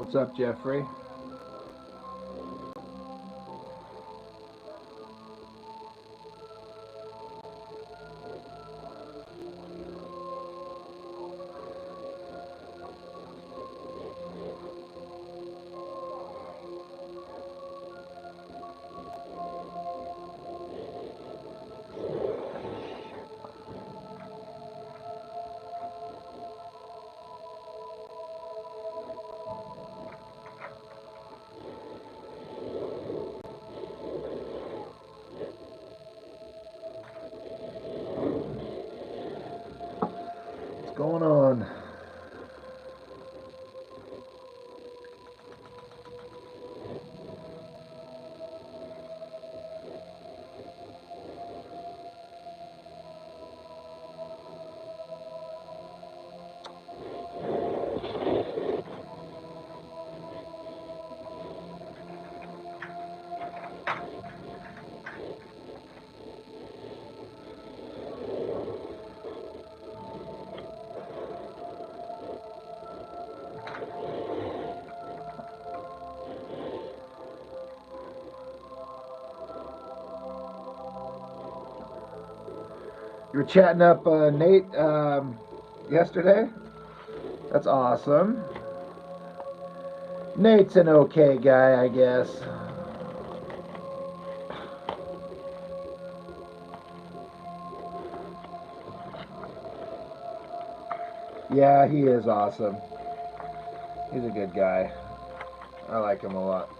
What's up, Jeffrey? What's going on? You were chatting up Nate yesterday? That's awesome. Nate's an okay guy, I guess. Yeah, he is awesome. He's a good guy. I like him a lot.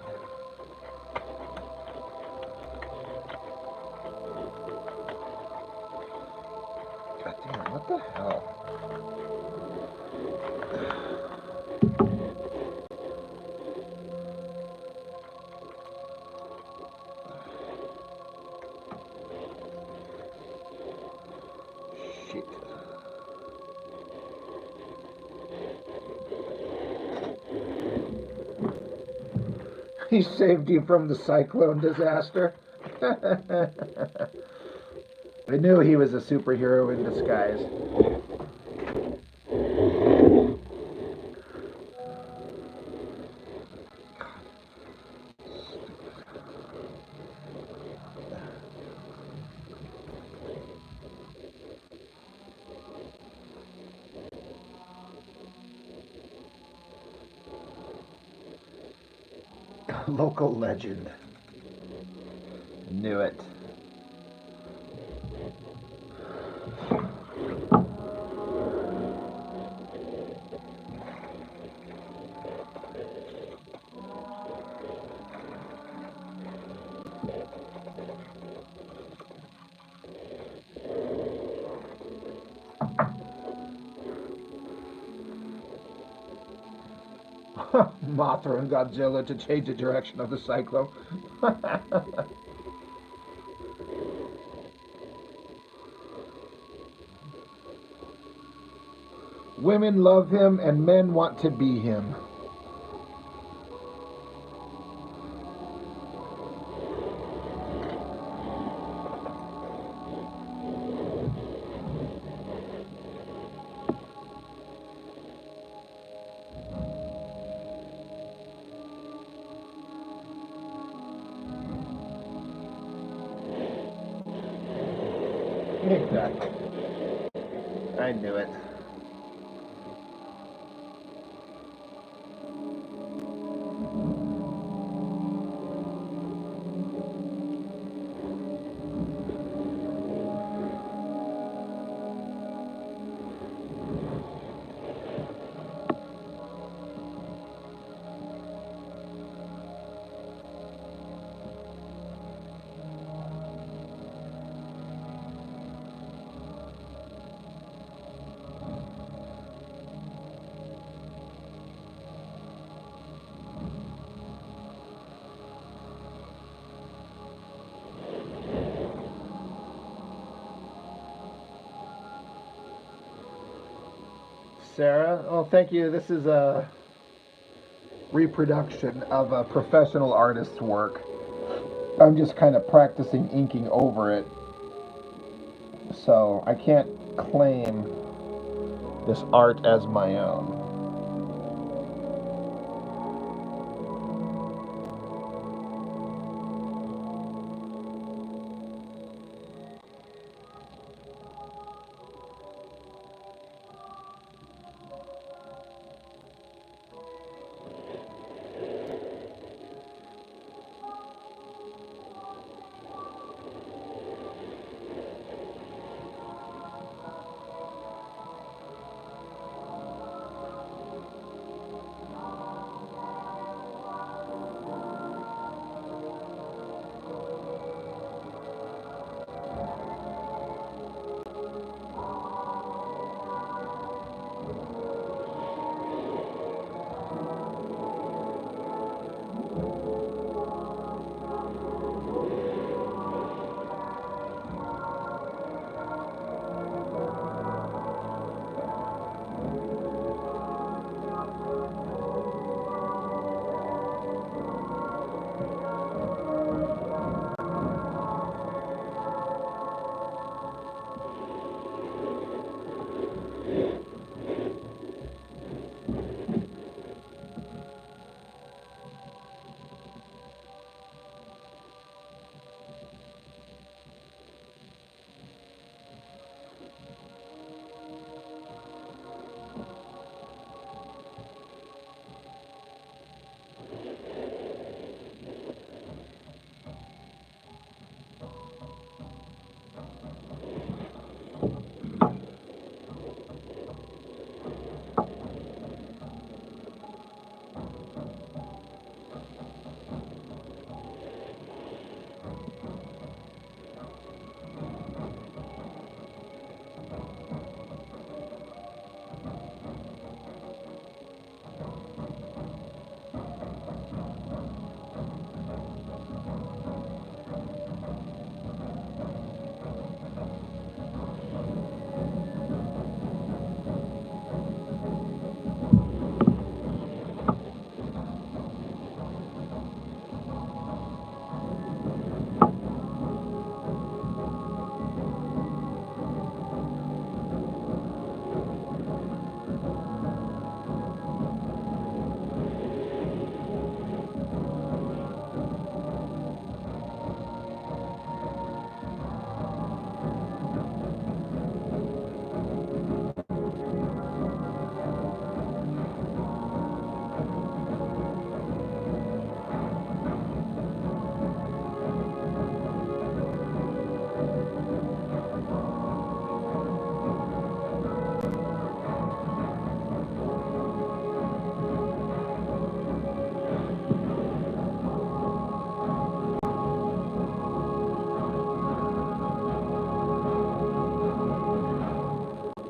God damn, what the hell? Shit. He saved you from the cyclone disaster. I knew he was a superhero in disguise. Local legend. Knew it. Mothra and Godzilla to change the direction of the cyclone. Women love him and men want to be him. Exactly. I knew it. Sarah, oh, thank you. This is a reproduction of a professional artist's work. I'm just kind of practicing inking over it. So I can't claim this art as my own.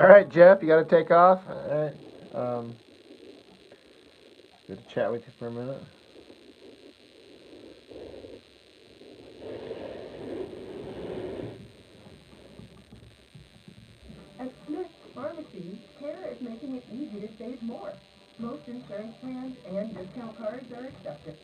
All right, Jeff, you got to take off. All right. Good to chat with you for a minute. At Smith's Pharmacy, care is making it easy to save more. Most insurance plans and discount cards are accepted.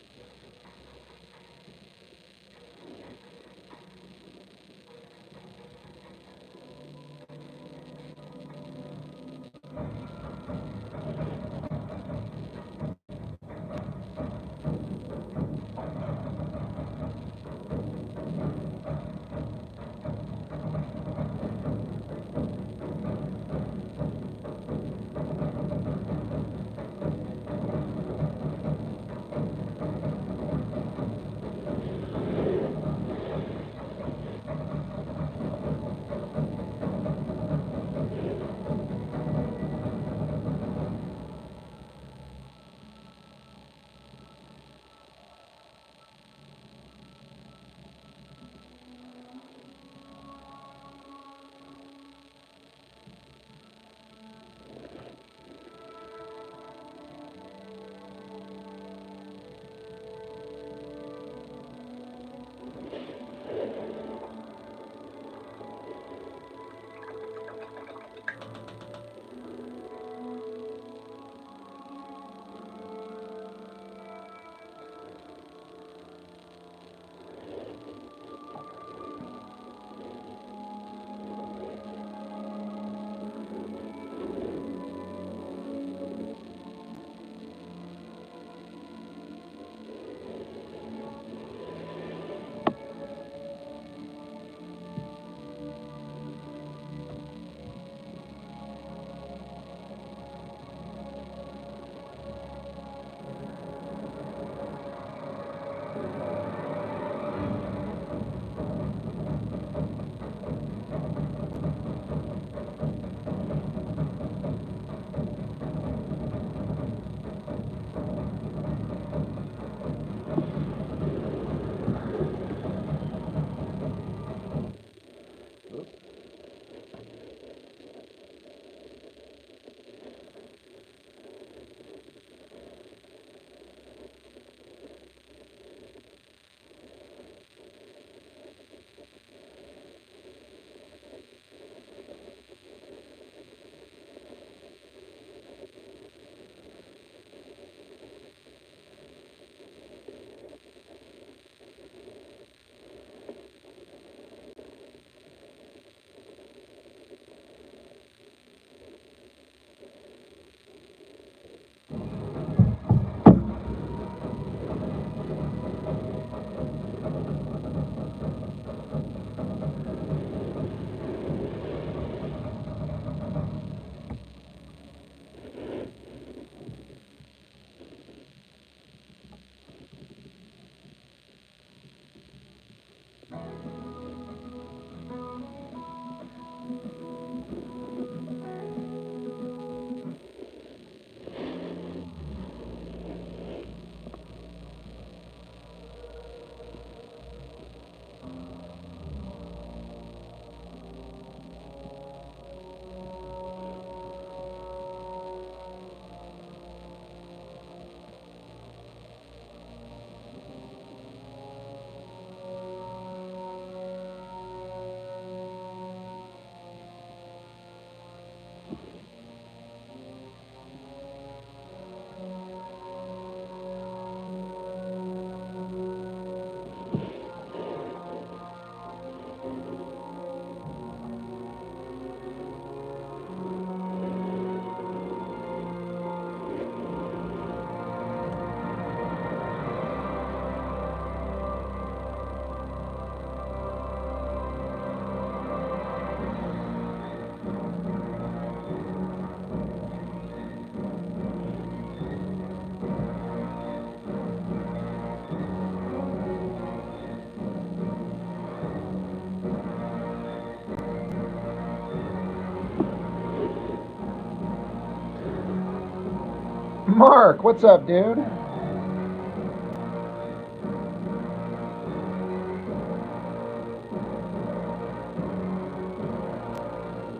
Mark, what's up, dude?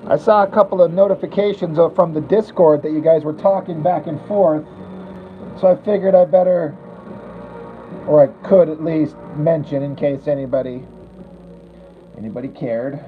I saw a couple of notifications from the Discord that you guys were talking back and forth, so I figured I better, or I could at least mention in case anybody cared.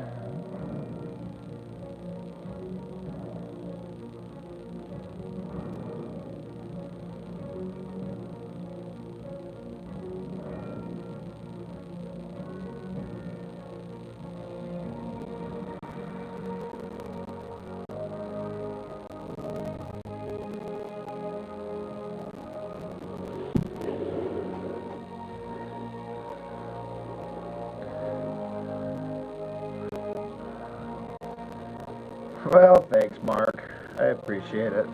Well, thanks, Mark. I appreciate it.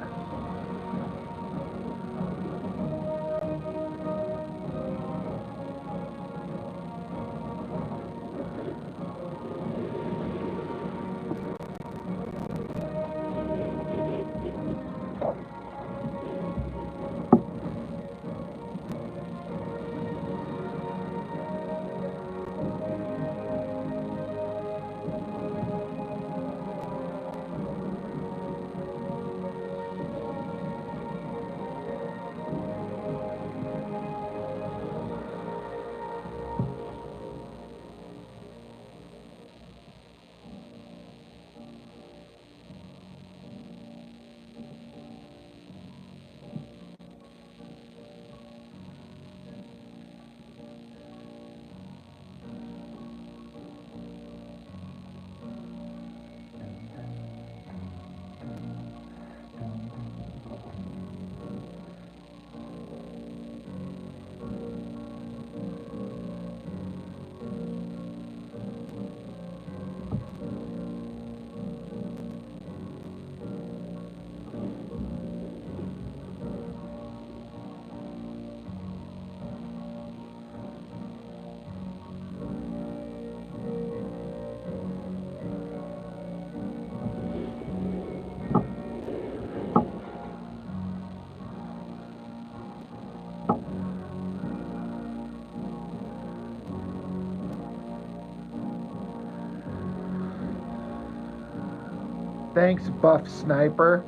Thanks, Buff Sniper.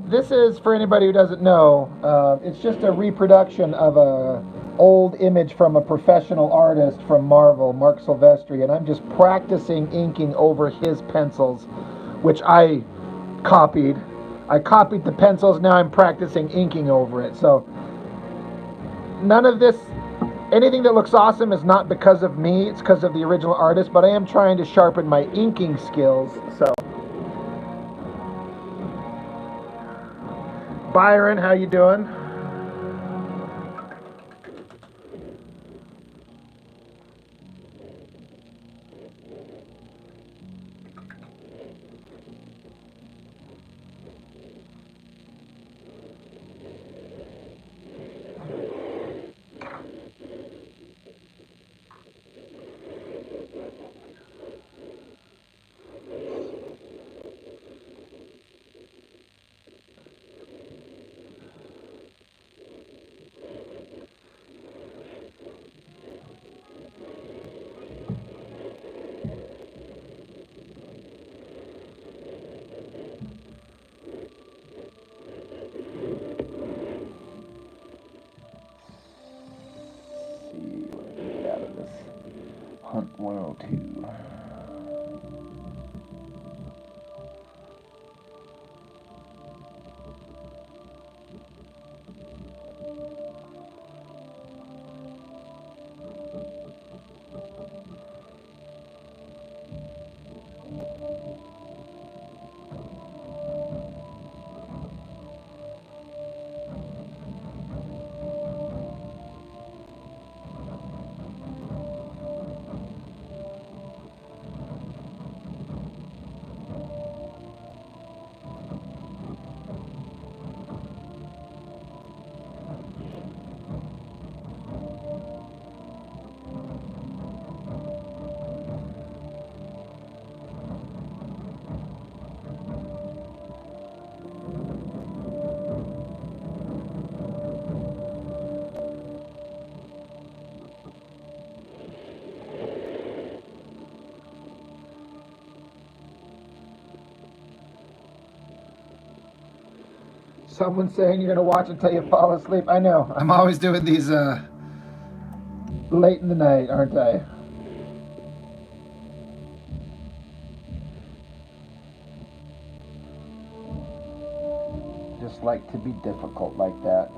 This is, for anybody who doesn't know, it's just a reproduction of a old image from a professional artist from Marvel, Mark Sylvestri, and I'm just practicing inking over his pencils, which I copied. I copied the pencils, now I'm practicing inking over it. So none of this, anything that looks awesome is not because of me, it's because of the original artist, but I am trying to sharpen my inking skills, so. Byron, how you doing? Hunt 102. Someone saying you're going to watch until you fall asleep. I know. I'm always doing these late in the night, aren't I? Just like to be difficult like that.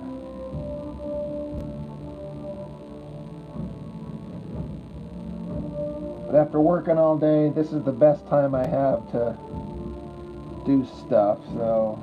But after working all day, this is the best time I have to do stuff, so...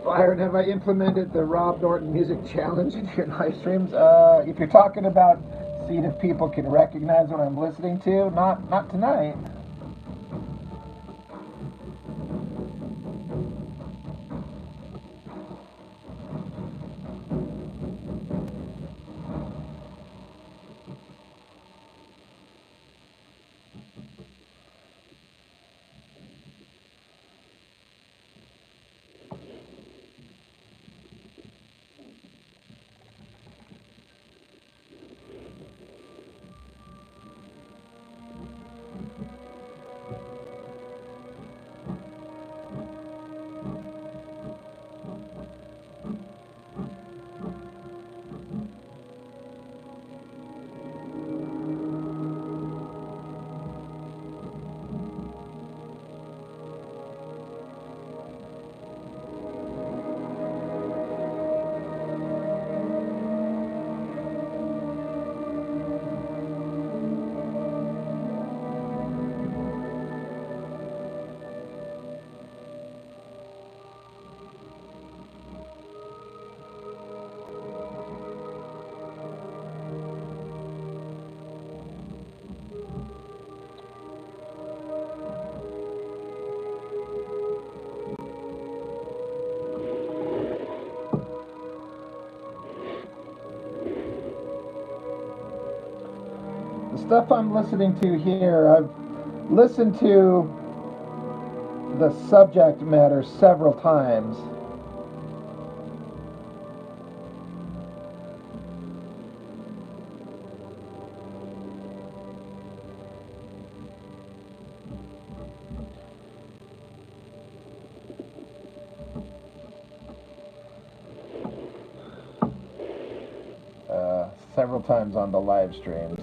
Byron, have I implemented the Rob Norton Music Challenge into your live streams? If you're talking about seeing if people can recognize what I'm listening to, not tonight. The stuff I'm listening to here, I've listened to the subject matter several times. Several times on the live streams.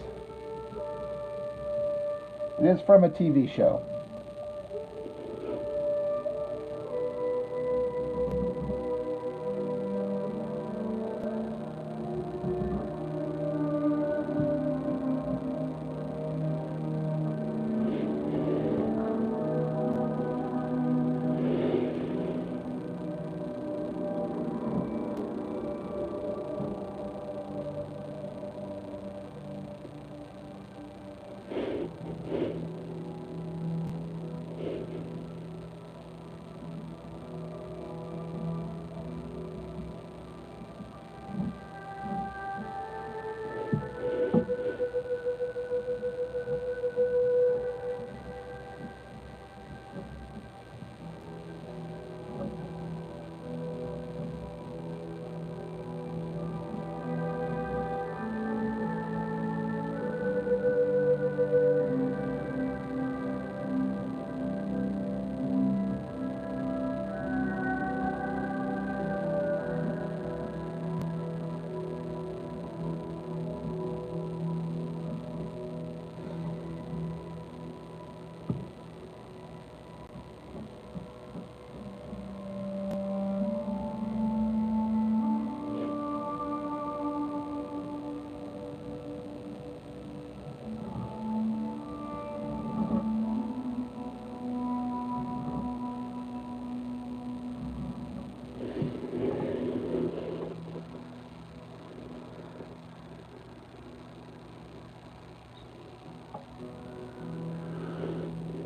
It is from a TV show.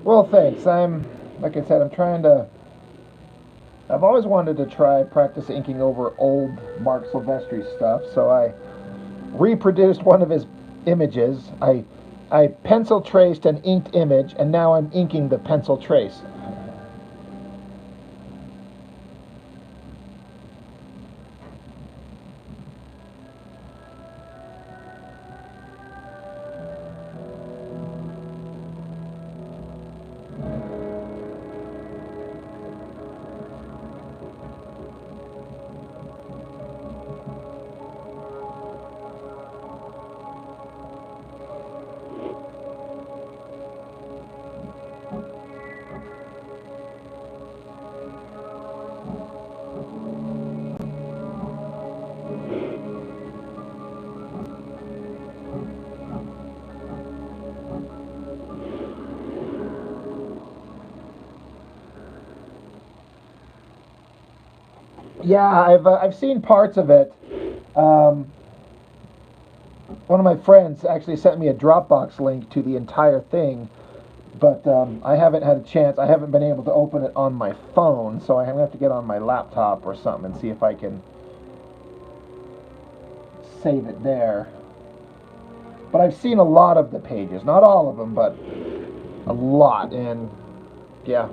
Well, thanks. Like I said, I'm trying to I've always wanted to try practice inking over old Mark Sylvestri stuff, so I reproduced one of his images. I pencil traced an inked image, and now I'm inking the pencil trace. Yeah, I've seen parts of it. Um, One of my friends actually sent me a Dropbox link to the entire thing, but I haven't had a chance. I haven't been able to open it on my phone, so I'm gonna have to get on my laptop or something and see if I can save it there. But I've seen a lot of the pages, not all of them, but a lot, and yeah.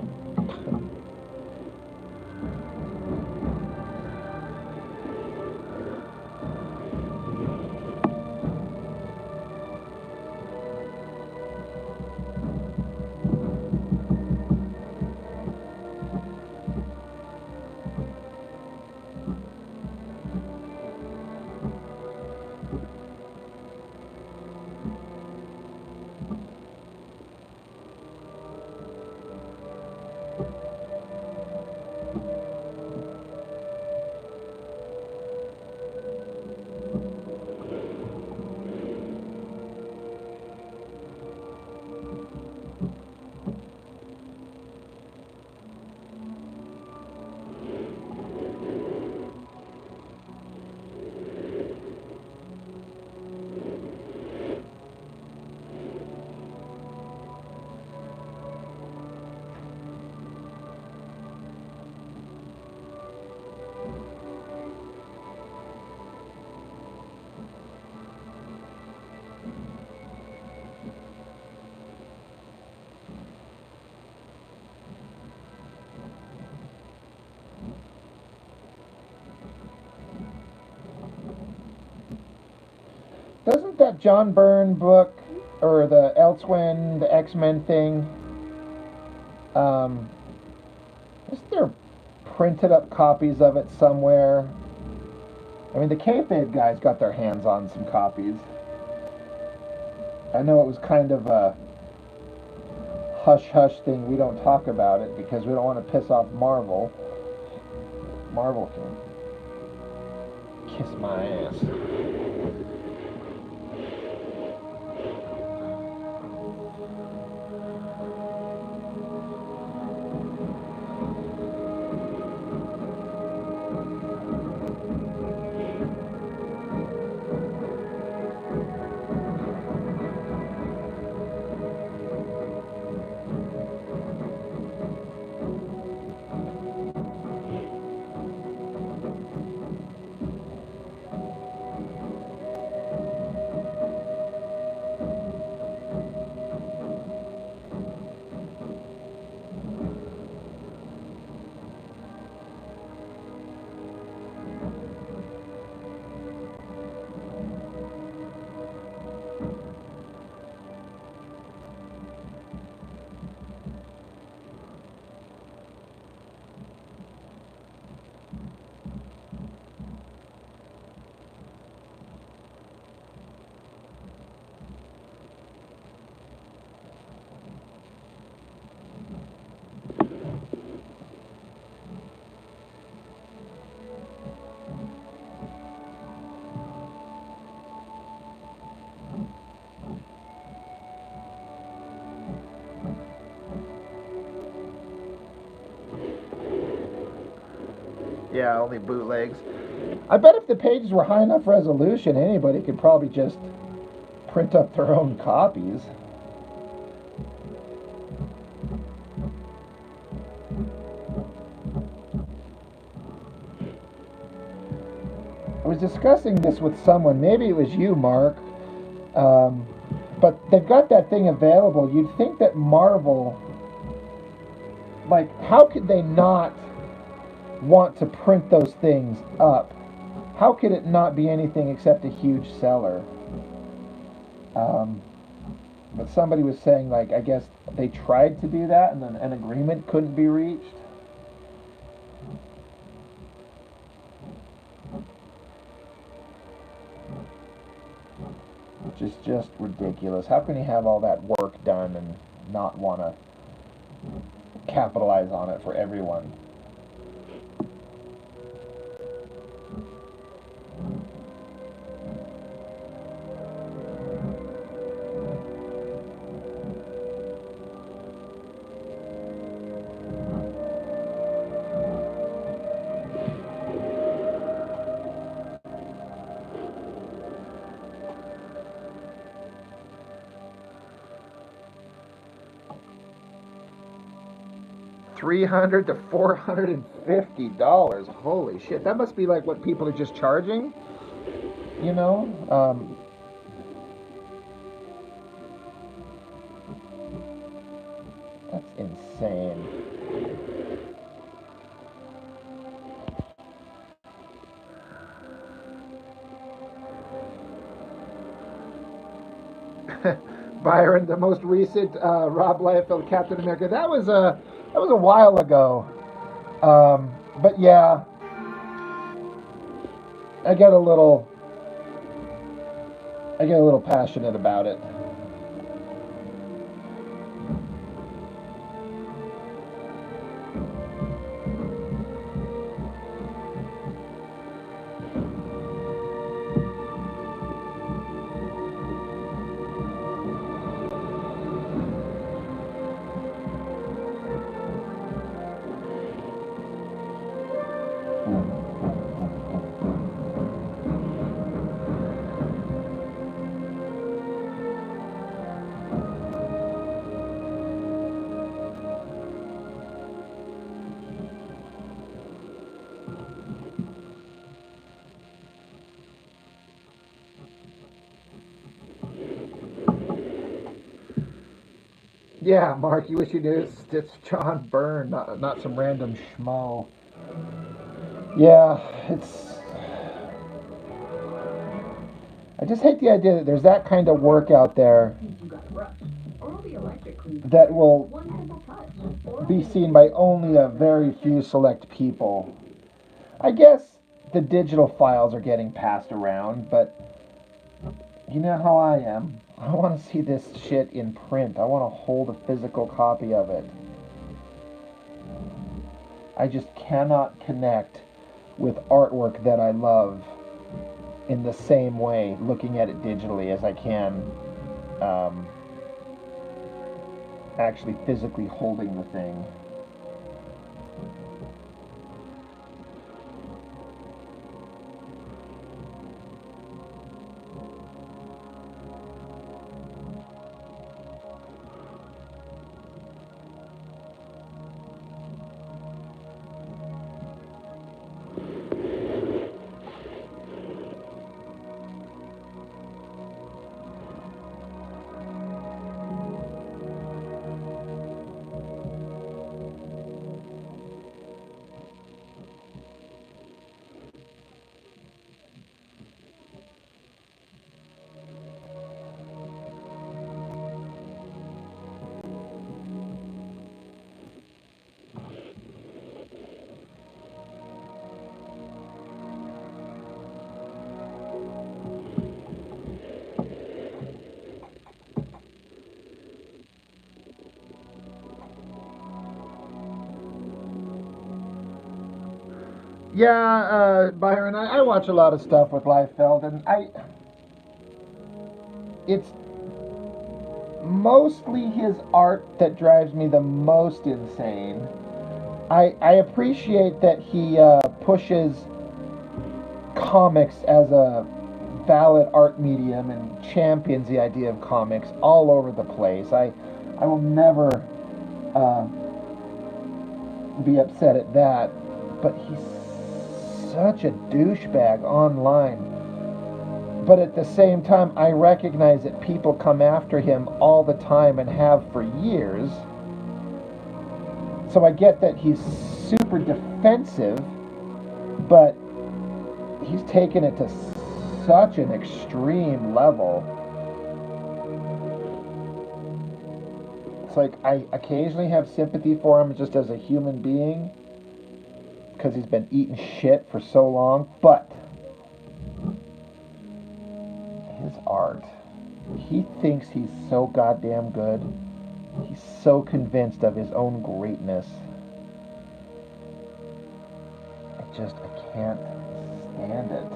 Doesn't that John Byrne book or the Elsewhere, the X-Men thing? Um, isn't there printed up copies of it somewhere? I mean, the kayfabe guys got their hands on some copies. I know it was kind of a hush hush thing. We don't talk about it because we don't want to piss off Marvel. Marvel can kiss my ass. Yeah, only bootlegs. I bet if the pages were high enough resolution, anybody could probably just print up their own copies. was discussing this with someone. Maybe it was you, Mark. But they've got that thing available. You'd think that Marvel, like, how could they not want to print those things up? How could it not be anything except a huge seller? But somebody was saying, like, I guess they tried to do that and then an agreement couldn't be reached. Which is just ridiculous. How can you have all that work done and not want to capitalize on it for everyone? $300 to $450. Holy shit! That must be like what people are just charging. You know. That's insane. Byron, the most recent Rob Liefeld Captain America. That was a while ago. But yeah, I get a little passionate about it. Yeah, Mark, you wish you knew it's John Byrne, not some random schmo. Yeah, I just hate the idea that there's that kind of work out there that will be seen by only a very few select people. I guess the digital files are getting passed around, but you know how I am. I want to see this shit in print. I want to hold a physical copy of it. I just cannot connect with artwork that I love in the same way, looking at it digitally, as I can actually physically holding the thing. Yeah, Byron, I watch a lot of stuff with Liefeld, and it's mostly his art that drives me the most insane. I appreciate that he pushes comics as a valid art medium and champions the idea of comics all over the place. I will never be upset at that, but he's such a douchebag online. But at the same time, I recognize that people come after him all the time and have for years. So I get that he's super defensive, but he's taken it to such an extreme level. It's like I occasionally have sympathy for him just as a human being because he's been eating shit for so long, but his art, he thinks he's so goddamn good. He's so convinced of his own greatness. I can't stand it.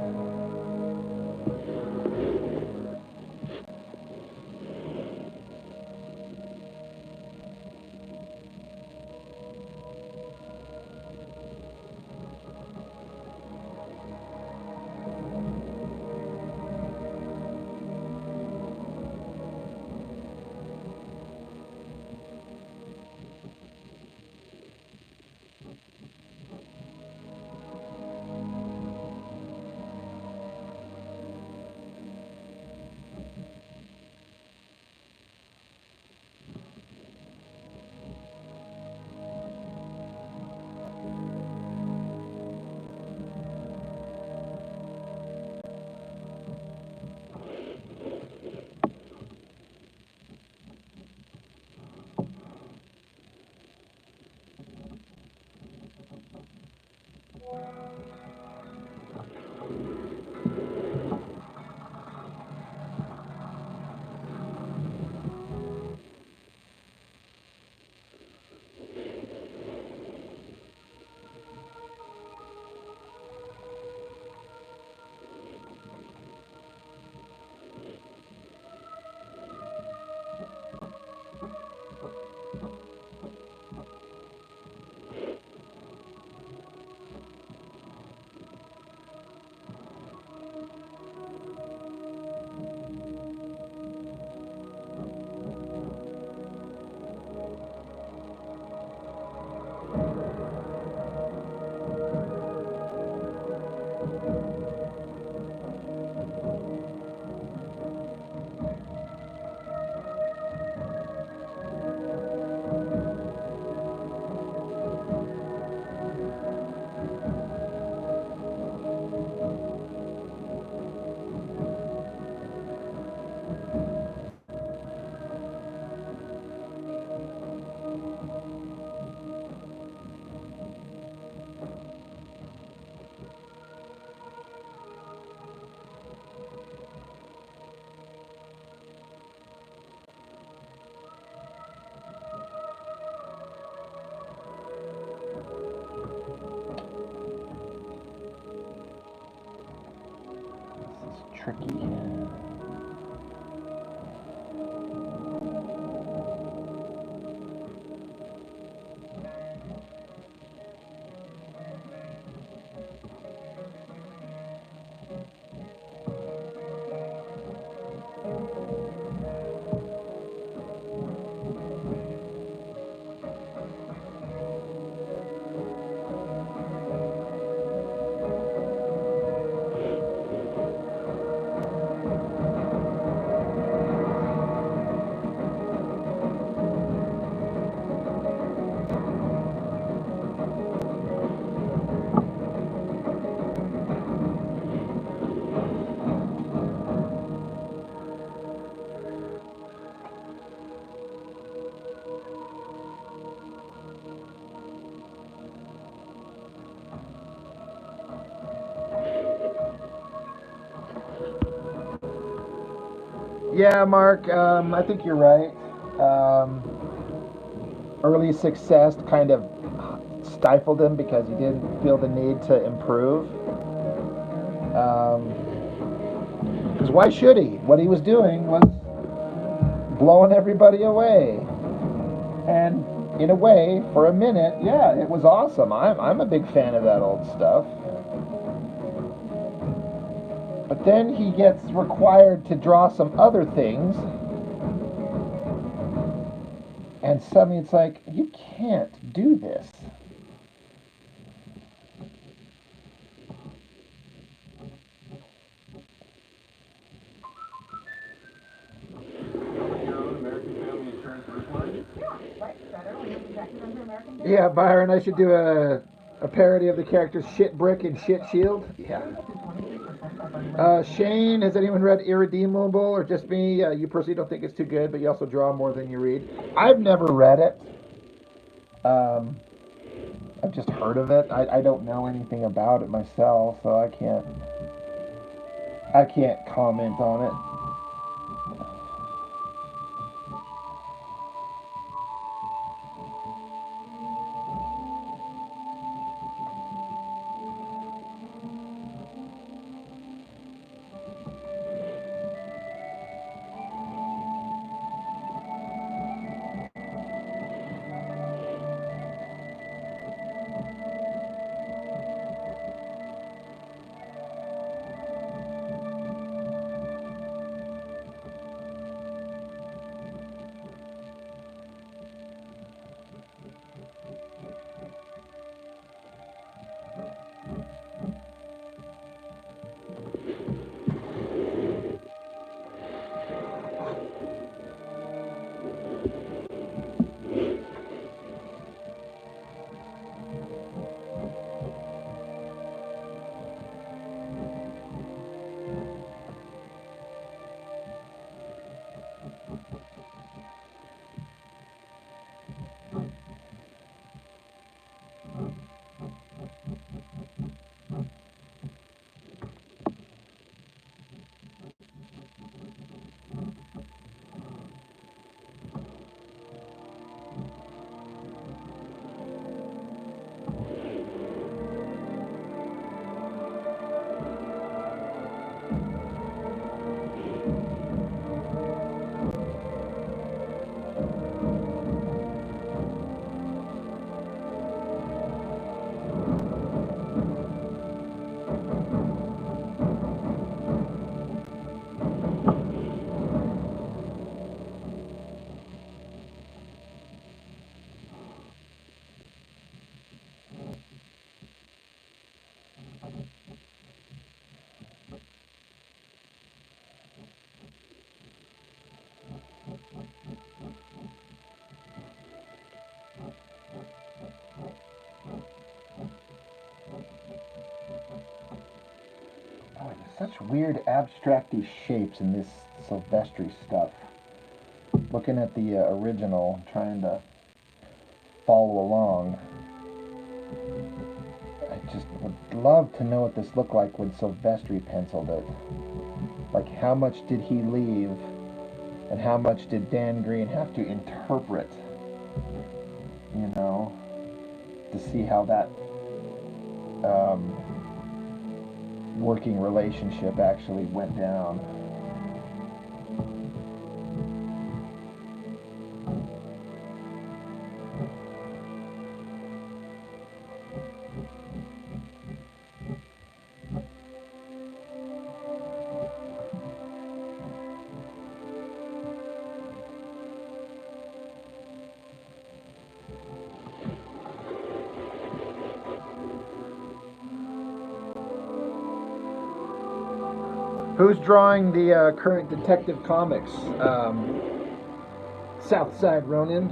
Tricky. Yeah, Mark, I think you're right. Early success kind of stifled him because he didn't feel the need to improve. Because why should he? What he was doing was blowing everybody away. And in a way, for a minute, yeah, it was awesome. I'm a big fan of that old stuff. But then he gets required to draw some other things. And suddenly it's like, you can't do this. under American Dad. Yeah, Byron, I should do a parody of the characters Shit Brick and Shit Shield. Yeah. Shane, has anyone read Irredeemable or just me? You personally don't think it's too good, but you also draw more than you read. I've never read it. I've just heard of it. I don't know anything about it myself, so I can't comment on it. Oh, there's such weird abstracty shapes in this Sylvestri stuff. Looking at the original, trying to follow along. I just would love to know what this looked like when Sylvestri penciled it. Like, how much did he leave, and how much did Dan Green have to interpret, you know, to see how that working relationship actually went down. Who's drawing the current Detective Comics? Southside Ronin.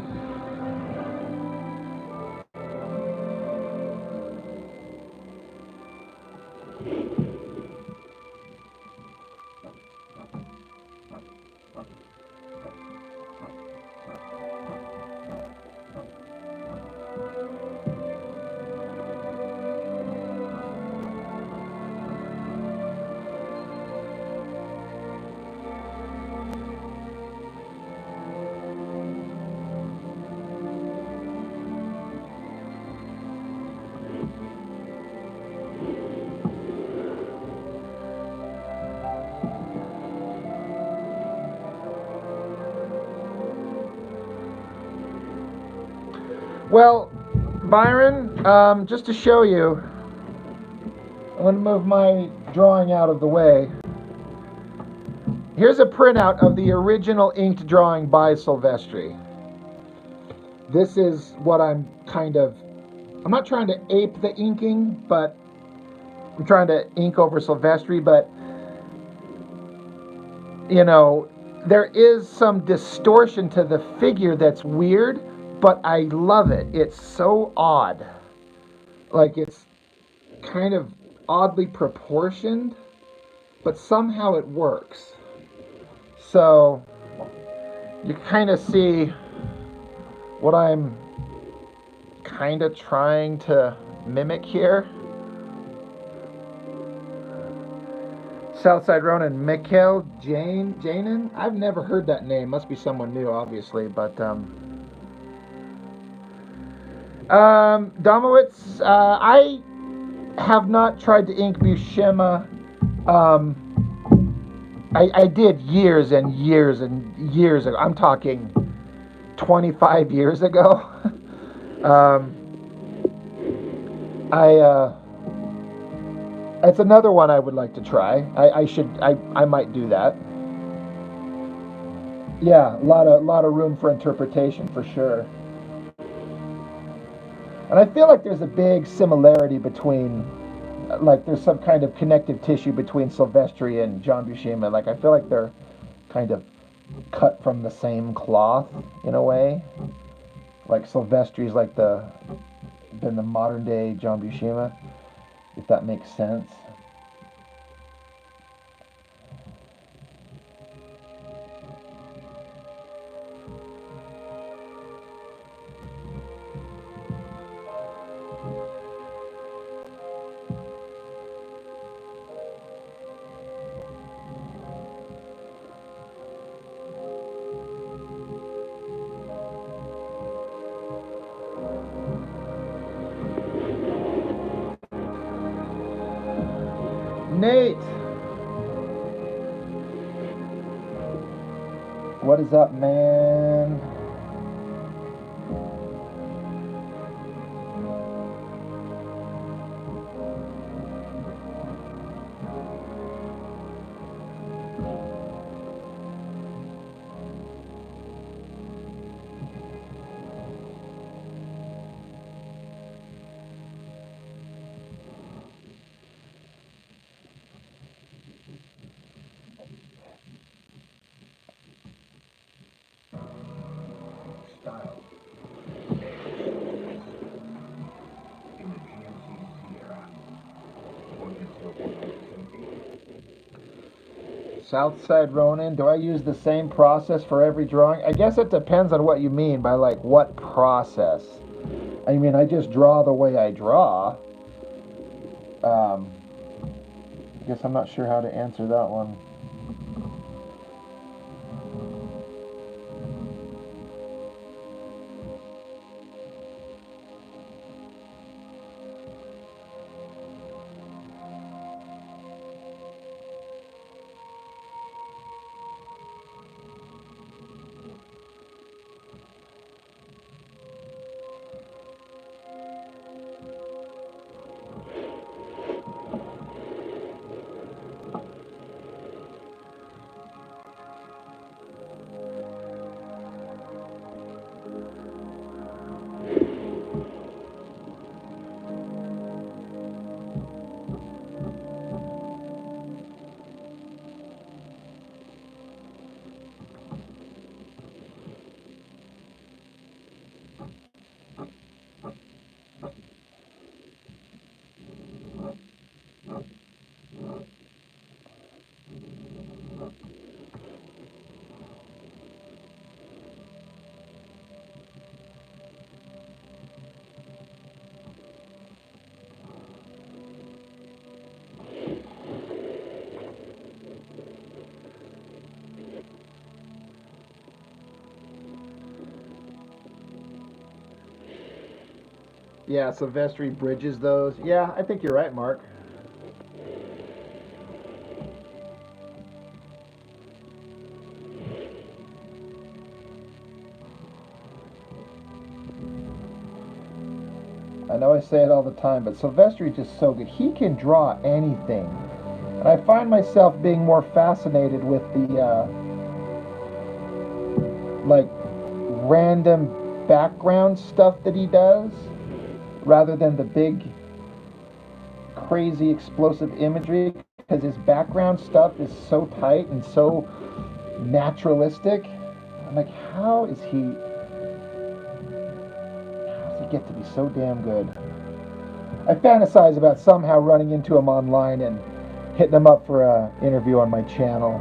Well, Byron, just to show you, I'm going to move my drawing out of the way. Here's a printout of the original inked drawing by Sylvestri. This is what I'm not trying to ape the inking, but I'm trying to ink over Sylvestri, but, you know, there is some distortion to the figure that's weird, but I love it. It's so odd. Like it's kind of oddly proportioned, but somehow it works. So you kind of see what I'm kind of trying to mimic here. Southside Ronin, Mikhail Janin. I've never heard that name. Must be someone new, obviously. But Domowitz, I have not tried to ink Bushima. I did years and years and years ago. I'm talking 25 years ago. um, it's another one I would like to try. I might do that. Yeah, a lot of room for interpretation for sure. And I feel like there's a big similarity between, like, there's some kind of connective tissue between Sylvestri and John Buscema. Like, I feel like they're kind of cut from the same cloth in a way. Like Sylvestri's like been the modern day John Buscema, if that makes sense. Nate, what is up, man? Southside Ronin, do I use the same process for every drawing? I guess it depends on what you mean by, like, what process. I mean, I just draw the way I draw. I guess I'm not sure how to answer that one. Yeah, Sylvestri bridges those. Yeah, I think you're right, Mark. I know I say it all the time, but Sylvestri is just so good. He can draw anything. And I find myself being more fascinated with the, like, random background stuff that he does, rather than the big, crazy, explosive imagery, because his background stuff is so tight and so naturalistic. I'm like, how is he get to be so damn good. I fantasize about somehow running into him online and hitting him up for an interview on my channel.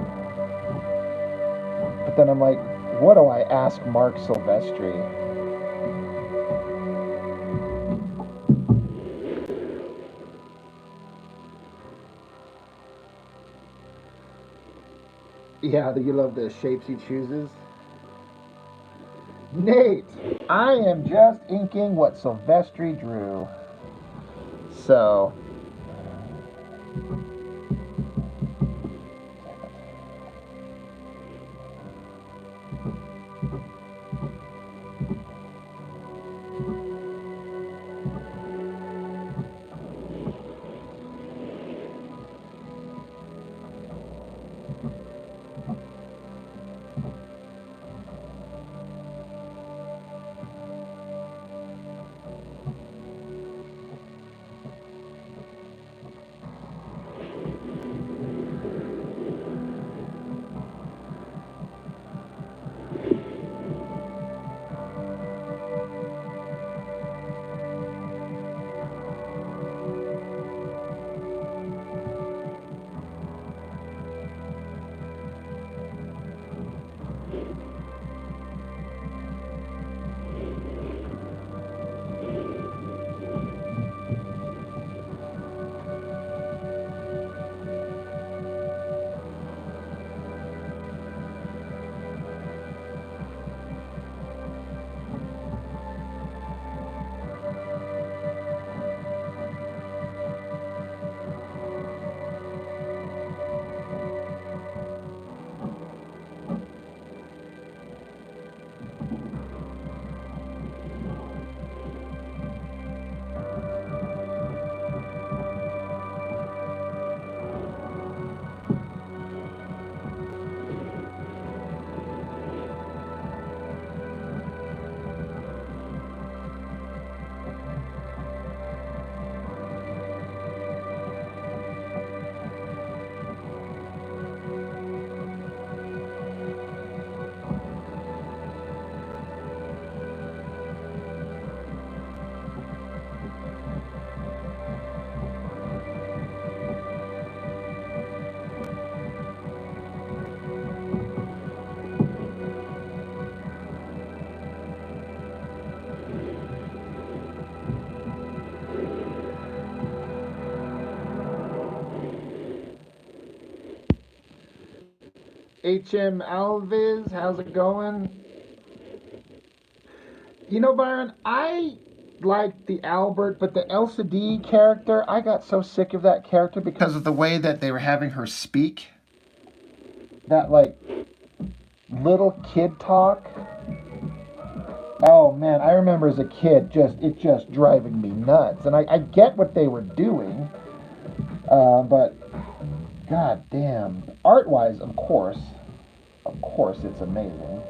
But then I'm like, what do I ask Mark Silvestri? Yeah, you love the shapes he chooses. Nate, I am just inking what Sylvestri drew. So, HM Alves, how's it going? You know, Byron, I liked the Albert, but the Elsa D character, I got so sick of that character because of the way that they were having her speak. That, like, little kid talk. Oh man, I remember as a kid it just driving me nuts. And I get what they were doing, but god damn. Art wise, of course it's amazing.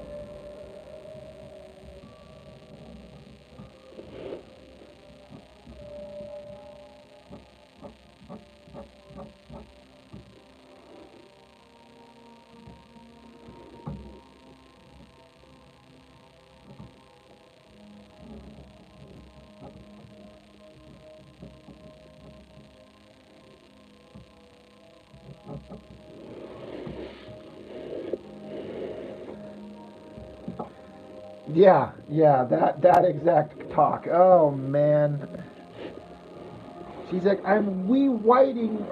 Yeah, that exact talk. Oh man. She's like, I'm rerouting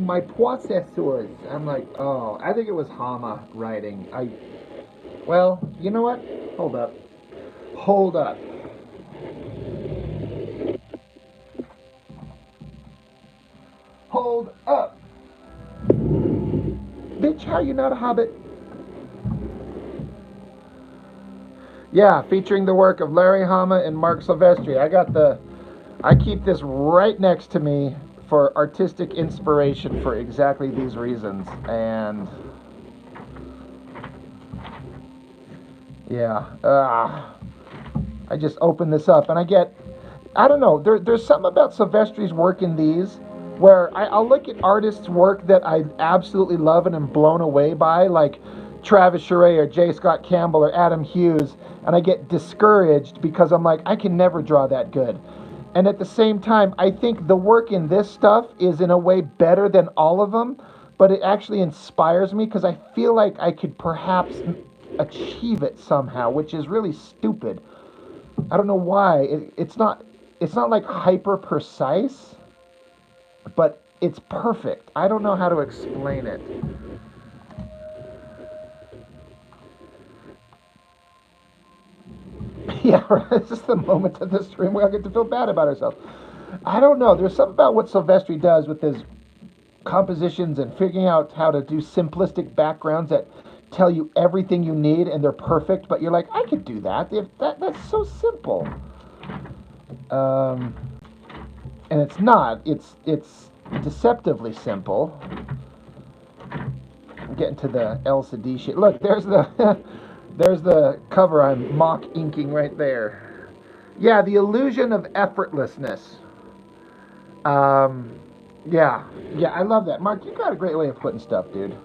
my processors. I'm like, oh, I think it was Hama writing. Well, you know what? Hold up. Hold up. Hold up. Bitch, how you not a hobbit? Yeah, featuring the work of Larry Hama and Mark Silvestri. I keep this right next to me for artistic inspiration for exactly these reasons. And yeah, I just open this up and I don't know, there's something about Silvestri's work in these where I'll look at artists' work that I absolutely love and am blown away by, like Travis Charest or J. Scott Campbell or Adam Hughes, and I get discouraged because I'm like, I can never draw that good. And at the same time, I think the work in this stuff is in a way better than all of them, but it actually inspires me because I feel like I could perhaps achieve it somehow, which is really stupid. I don't know why. It's not like hyper precise, but it's perfect. I don't know how to explain it. Yeah, right. It's just the moment of the stream we all get to feel bad about ourselves. I don't know. There's something about what Sylvestri does with his compositions and figuring out how to do simplistic backgrounds that tell you everything you need and they're perfect, but you're like, I could do that. That's so simple. And it's not. It's deceptively simple. I'm getting to the LCD shit. Look, there's the there's the cover I'm mock inking right there. Yeah, the illusion of effortlessness. Yeah, I love that. Mark, you got a great way of putting stuff, dude.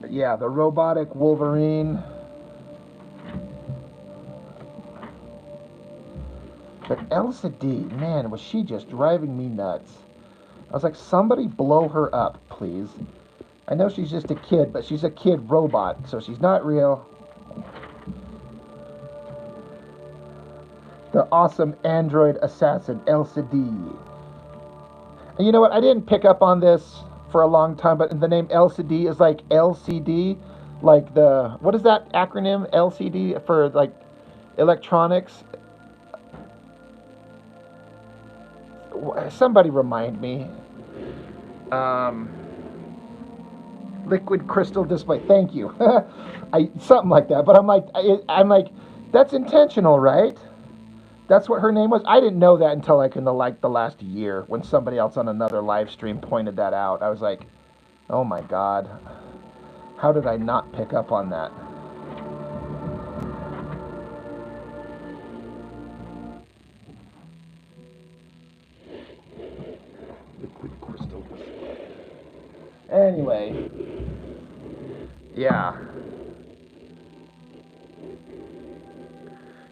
Yeah, the robotic Wolverine. But Elsa D, man, was she just driving me nuts. I was like, somebody blow her up, please. I know she's just a kid, but she's a kid robot, so she's not real. The awesome android assassin, Elsa D. And you know what? I didn't pick up on this for a long time, but the name Elsa D is like LCD, like the, what is that acronym? LCD for like electronics? Somebody remind me. Liquid crystal display. Thank you. Something like that. But I'm like, that's intentional, right? That's what her name was. I didn't know that until like in the last year when somebody else on another live stream pointed that out. I was like, oh my god, how did I not pick up on that? Liquid crystal display. Anyway, yeah.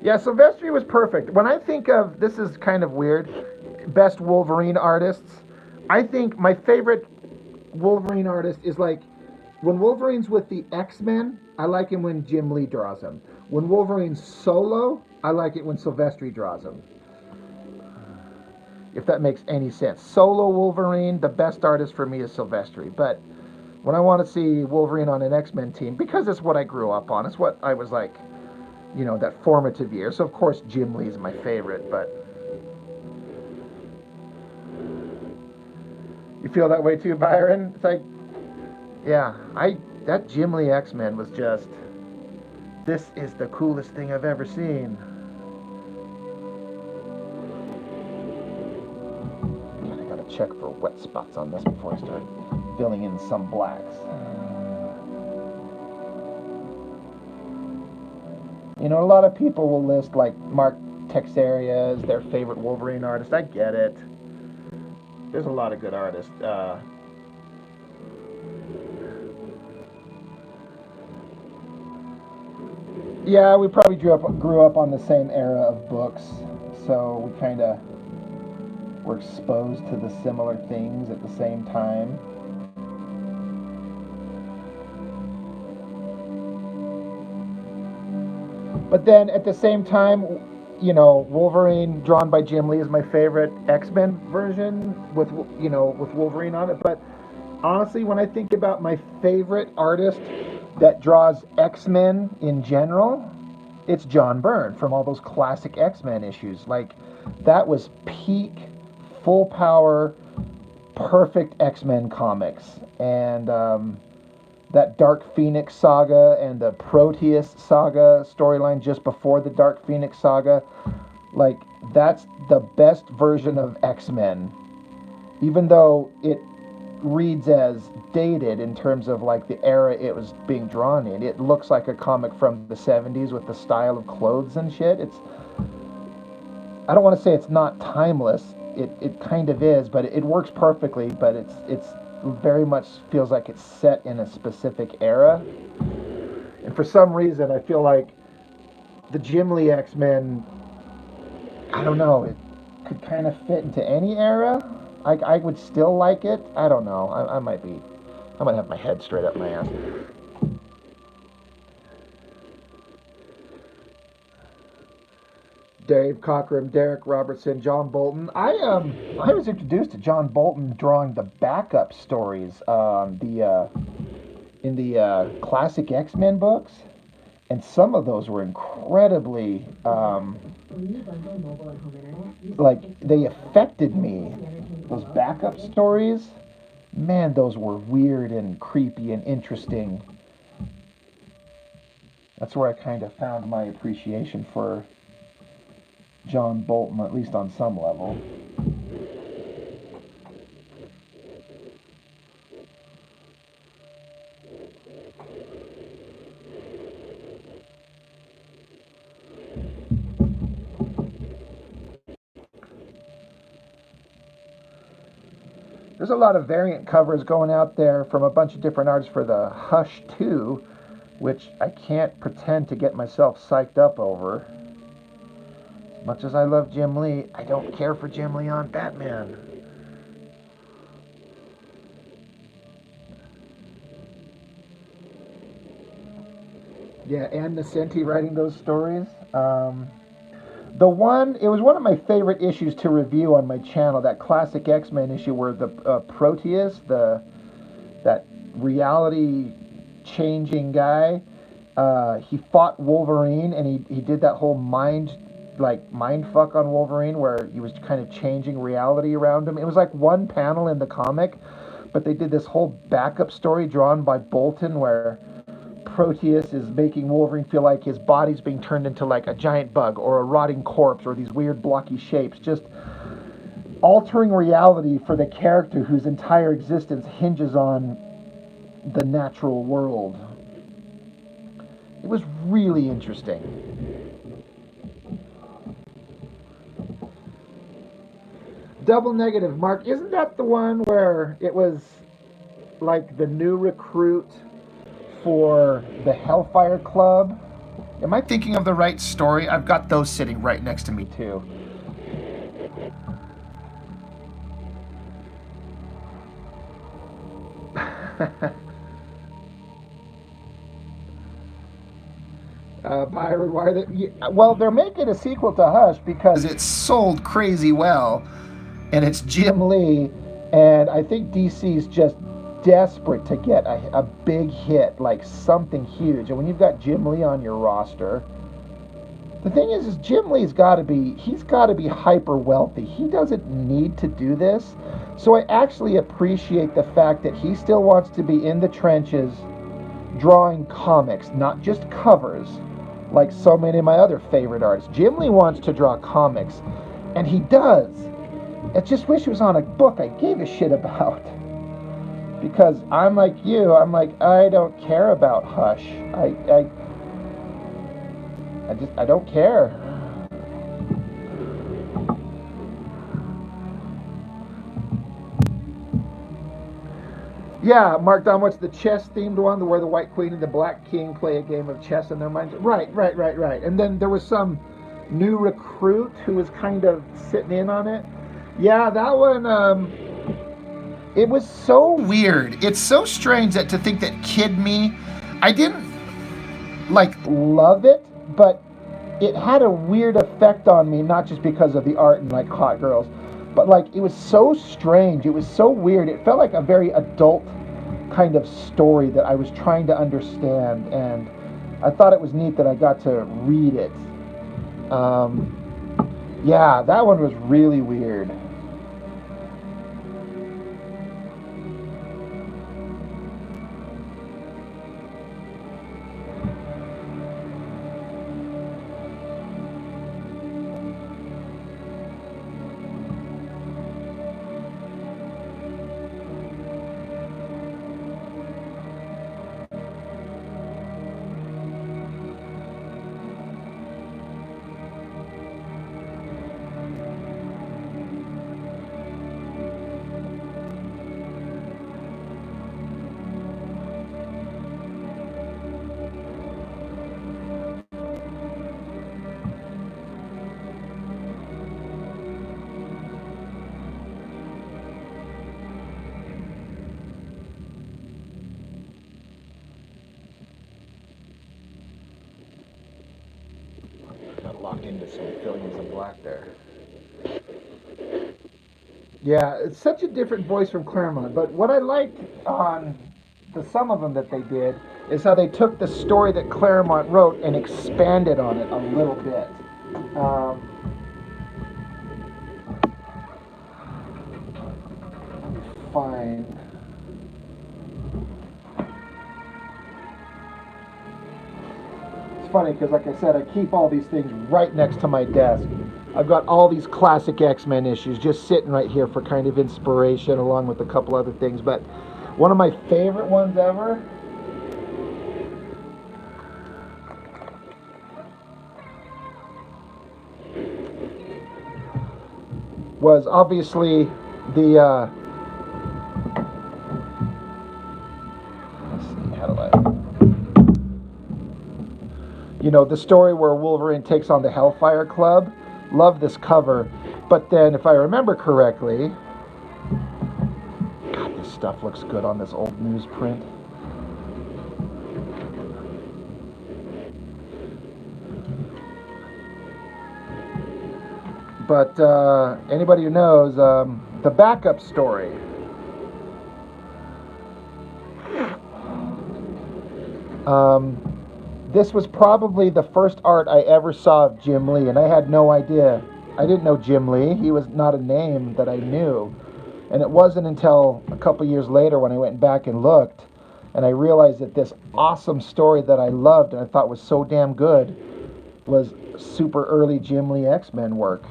Yeah, Sylvestri was perfect. When I think of, this is kind of weird, best Wolverine artists, I think my favorite Wolverine artist is like, when Wolverine's with the X-Men, I like him when Jim Lee draws him. When Wolverine's solo, I like it when Sylvestri draws him. If that makes any sense. Solo Wolverine, the best artist for me is Sylvestri. But when I want to see Wolverine on an X-Men team, because it's what I grew up on, it's what I was like, you know, that formative year. So of course Jim Lee's my favorite, but you feel that way too, Byron? It's like, yeah, that Jim Lee X-Men was just, this is the coolest thing I've ever seen. I gotta check for wet spots on this before I start filling in some blacks. You know, a lot of people will list like Mark Texeira as their favorite Wolverine artist. I get it. There's a lot of good artists. Yeah, we probably grew up on the same era of books, so we kind of were exposed to the similar things at the same time. But then at the same time, you know, Wolverine drawn by Jim Lee is my favorite X-Men version with, you know, with Wolverine on it. But honestly, when I think about my favorite artist that draws X-Men in general, it's John Byrne from all those classic X-Men issues. Like, that was peak, full power, perfect X-Men comics. And that Dark Phoenix saga and the Proteus saga storyline just before the Dark Phoenix saga, like, that's the best version of X-Men. Even though it reads as dated in terms of like the era it was being drawn in, it looks like a comic from the 70s with the style of clothes and shit. I don't want to say it's not timeless. it kind of is, but it works perfectly. But it's very much feels like it's set in a specific era. And for some reason, I feel like the Jim Lee X-Men, I don't know, it could kind of fit into any era. I would still like it. I don't know. I might have my head straight up my ass. Dave Cockrum, Derek Robertson, John Bolton. I was introduced to John Bolton drawing the backup stories in the classic X-Men books, and some of those were incredibly like they affected me. Those backup stories, man, those were weird and creepy and interesting. That's where I kind of found my appreciation for John Bolton, at least on some level. There's a lot of variant covers going out there from a bunch of different artists for the Hush 2, which I can't pretend to get myself psyched up over. As much as I love Jim Lee, I don't care for Jim Lee on Batman. Yeah, Ann Nesenti writing those stories. It was one of my favorite issues to review on my channel, that classic X-Men issue where the Proteus, that reality changing guy, he fought Wolverine, and he did that whole mind fuck on Wolverine where he was kind of changing reality around him. It was like one panel in the comic, but they did this whole backup story drawn by Bolton where Proteus is making Wolverine feel like his body's being turned into like a giant bug or a rotting corpse or these weird blocky shapes, just altering reality for the character whose entire existence hinges on the natural world. It was really interesting. Double Negative, Mark, isn't that the one where it was like the new recruit for the Hellfire Club? Am I thinking of the right story? I've got those sitting right next to me too. Byron, well, they're making a sequel to Hush because it sold crazy well, and it's Jim Lee, and I think DC's just desperate to get a big hit, like something huge. And when you've got Jim Lee on your roster, the thing is Jim Lee's got to be hyper wealthy. He doesn't need to do this. So I actually appreciate the fact that he still wants to be in the trenches drawing comics, not just covers, like so many of my other favorite artists. Jim Lee wants to draw comics, and he does. I just wish it was on a book I gave a shit about. Because I'm like you, I don't care about Hush. I don't care. Yeah, Mark Don, what's the chess-themed one where the White Queen and the Black King play a game of chess in their minds? Right. And then there was some new recruit who was kind of sitting in on it. Yeah, that one, it was so weird. It's so strange that to think that Kid Me, I didn't, love it, but it had a weird effect on me, not just because of the art and, hot girls, but, it was so strange. It was so weird. It felt like a very adult kind of story that I was trying to understand, and I thought it was neat that I got to read it. Yeah, that one was really weird. into filling in some black there. Yeah, it's such a different voice from Claremont. But what I liked on some of them that they did is how they took the story that Claremont wrote and expanded on it a little bit. Let me find. It's funny because, like I said, I keep all these things right next to my desk. I've got all these classic X-Men issues just sitting right here for kind of inspiration, along with a couple other things. But one of my favorite ones ever was obviously the let's see, how do I, the story where Wolverine takes on the Hellfire Club. Love this cover, but then if I remember correctly, God, this stuff looks good on this old newsprint. But anybody who knows the backup story. This was probably the first art I ever saw of Jim Lee, and I had no idea. I didn't know Jim Lee. He was not a name that I knew. And it wasn't until a couple years later when I went back and looked, and I realized that this awesome story that I loved and I thought was so damn good was super early Jim Lee X-Men work.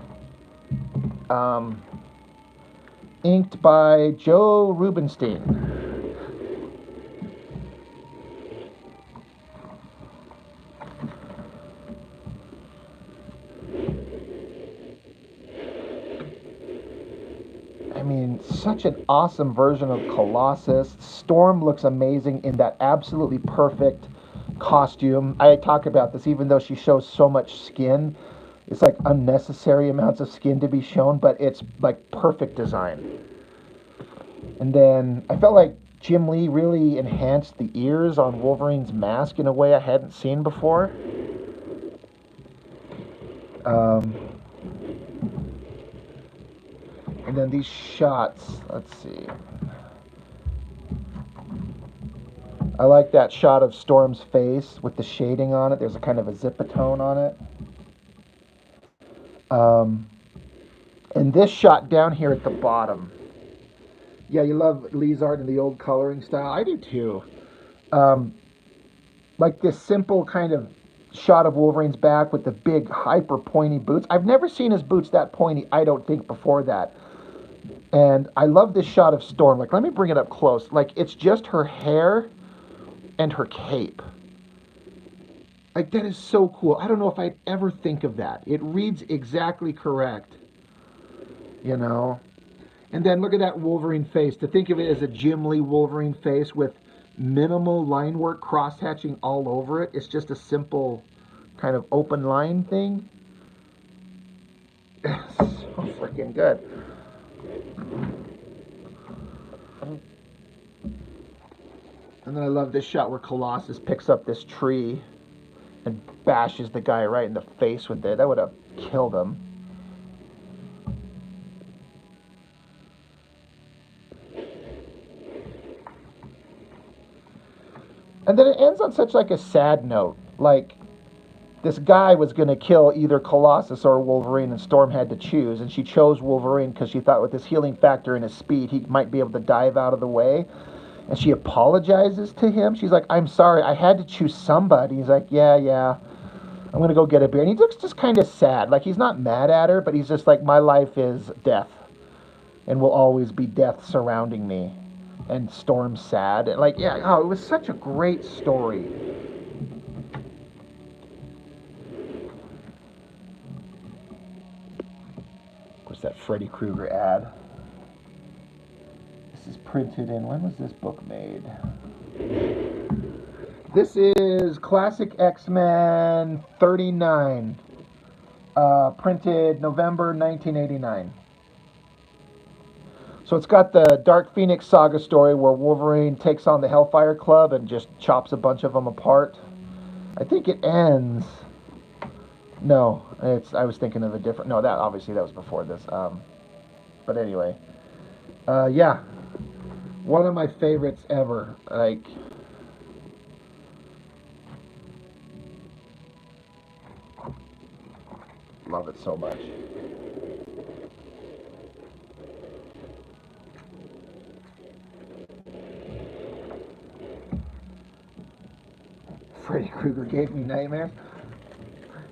Inked by Joe Rubinstein. I mean, such an awesome version of Colossus. Storm looks amazing in that absolutely perfect costume. I talk about this, even though she shows so much skin. It's like unnecessary amounts of skin to be shown, but it's like perfect design. And then I felt like Jim Lee really enhanced the ears on Wolverine's mask in a way I hadn't seen before. And then these shots, let's see. I like that shot of Storm's face with the shading on it. There's a kind of a zipatone on it. And this shot down here at the bottom. Yeah, you love Lee's art in the old coloring style. I do too. Like this simple kind of shot of Wolverine's back with the big hyper pointy boots. I've never seen his boots that pointy, I don't think, before that. And I love this shot of Storm. Like, let me bring it up close. Like, it's just her hair and her cape. Like, that is so cool. I don't know if I'd ever think of that. It reads exactly correct. You know? And then look at that Wolverine face. To think of it as a Jim Lee Wolverine face with minimal line work, cross-hatching all over it. It's just a simple kind of open line thing. So freaking good. And then I love this shot where Colossus picks up this tree and bashes the guy right in the face with it. That would have killed him. And then it ends on such like a sad note. Like, this guy was going to kill either Colossus or Wolverine, and Storm had to choose. And she chose Wolverine because she thought with his healing factor and his speed, he might be able to dive out of the way. And she apologizes to him. She's like, I'm sorry, I had to choose somebody. He's like, yeah, I'm going to go get a beer. And he looks just kind of sad. Like, he's not mad at her, but he's just like, my life is death. And will always be death surrounding me. And Storm's sad. And like, yeah, oh, it was such a great story. What's that Freddy Krueger ad? This is printed in, when was this book made? This is Classic X-Men 39. Printed November 1989. So it's got the Dark Phoenix saga story where Wolverine takes on the Hellfire Club and just chops a bunch of them apart. I think it ends No, it's. I was thinking of a different. No, that obviously that was before this. But anyway, yeah, one of my favorites ever. Like, love it so much. Freddy Krueger gave me nightmares.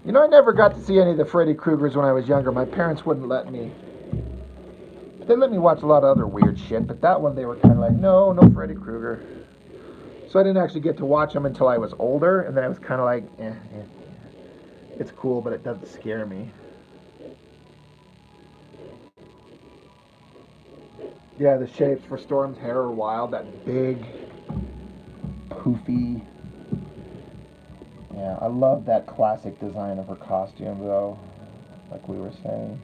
You know, I never got to see any of the Freddy Kruegers when I was younger. My parents wouldn't let me. They let me watch a lot of other weird shit, but that one they were kind of like, no, no Freddy Krueger. So I didn't actually get to watch them until I was older, and then I was kind of like, it's cool, but it doesn't scare me. Yeah, the shapes for Storm's hair are wild. That big, poofy. Yeah, I love that classic design of her costume, though. Like we were saying.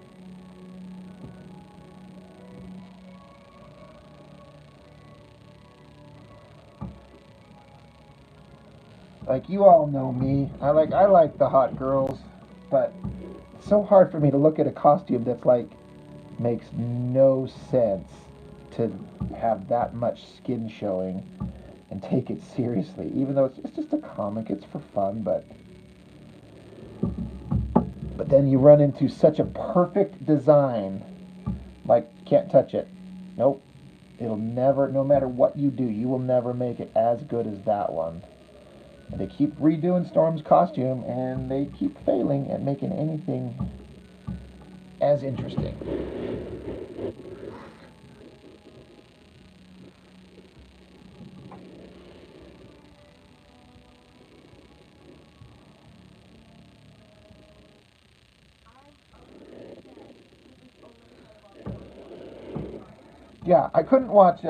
Like you all know me. I like the hot girls, but it's so hard for me to look at a costume that's like makes no sense to have that much skin showing and take it seriously. Even though it's just a comic, it's for fun, but then you run into such a perfect design, like can't touch it. Nope. It'll never, no matter what you do, you will never make it as good as that one. And they keep redoing Storm's costume, and they keep failing at making anything as interesting. Yeah, I couldn't watch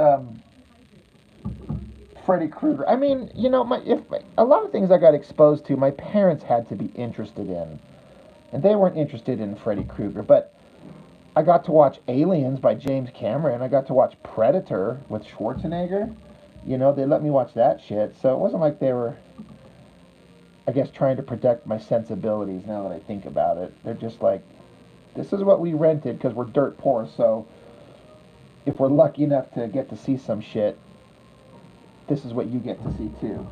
Freddy Krueger. I mean, you know, my if a lot of things I got exposed to, my parents had to be interested in, and they weren't interested in Freddy Krueger. But I got to watch Aliens by James Cameron. I got to watch Predator with Schwarzenegger. You know, they let me watch that shit. So it wasn't like they were, I guess, trying to protect my sensibilities. Now that I think about it, they're just like, this is what we rented because we're dirt poor. So if we're lucky enough to get to see some shit, this is what you get to see too.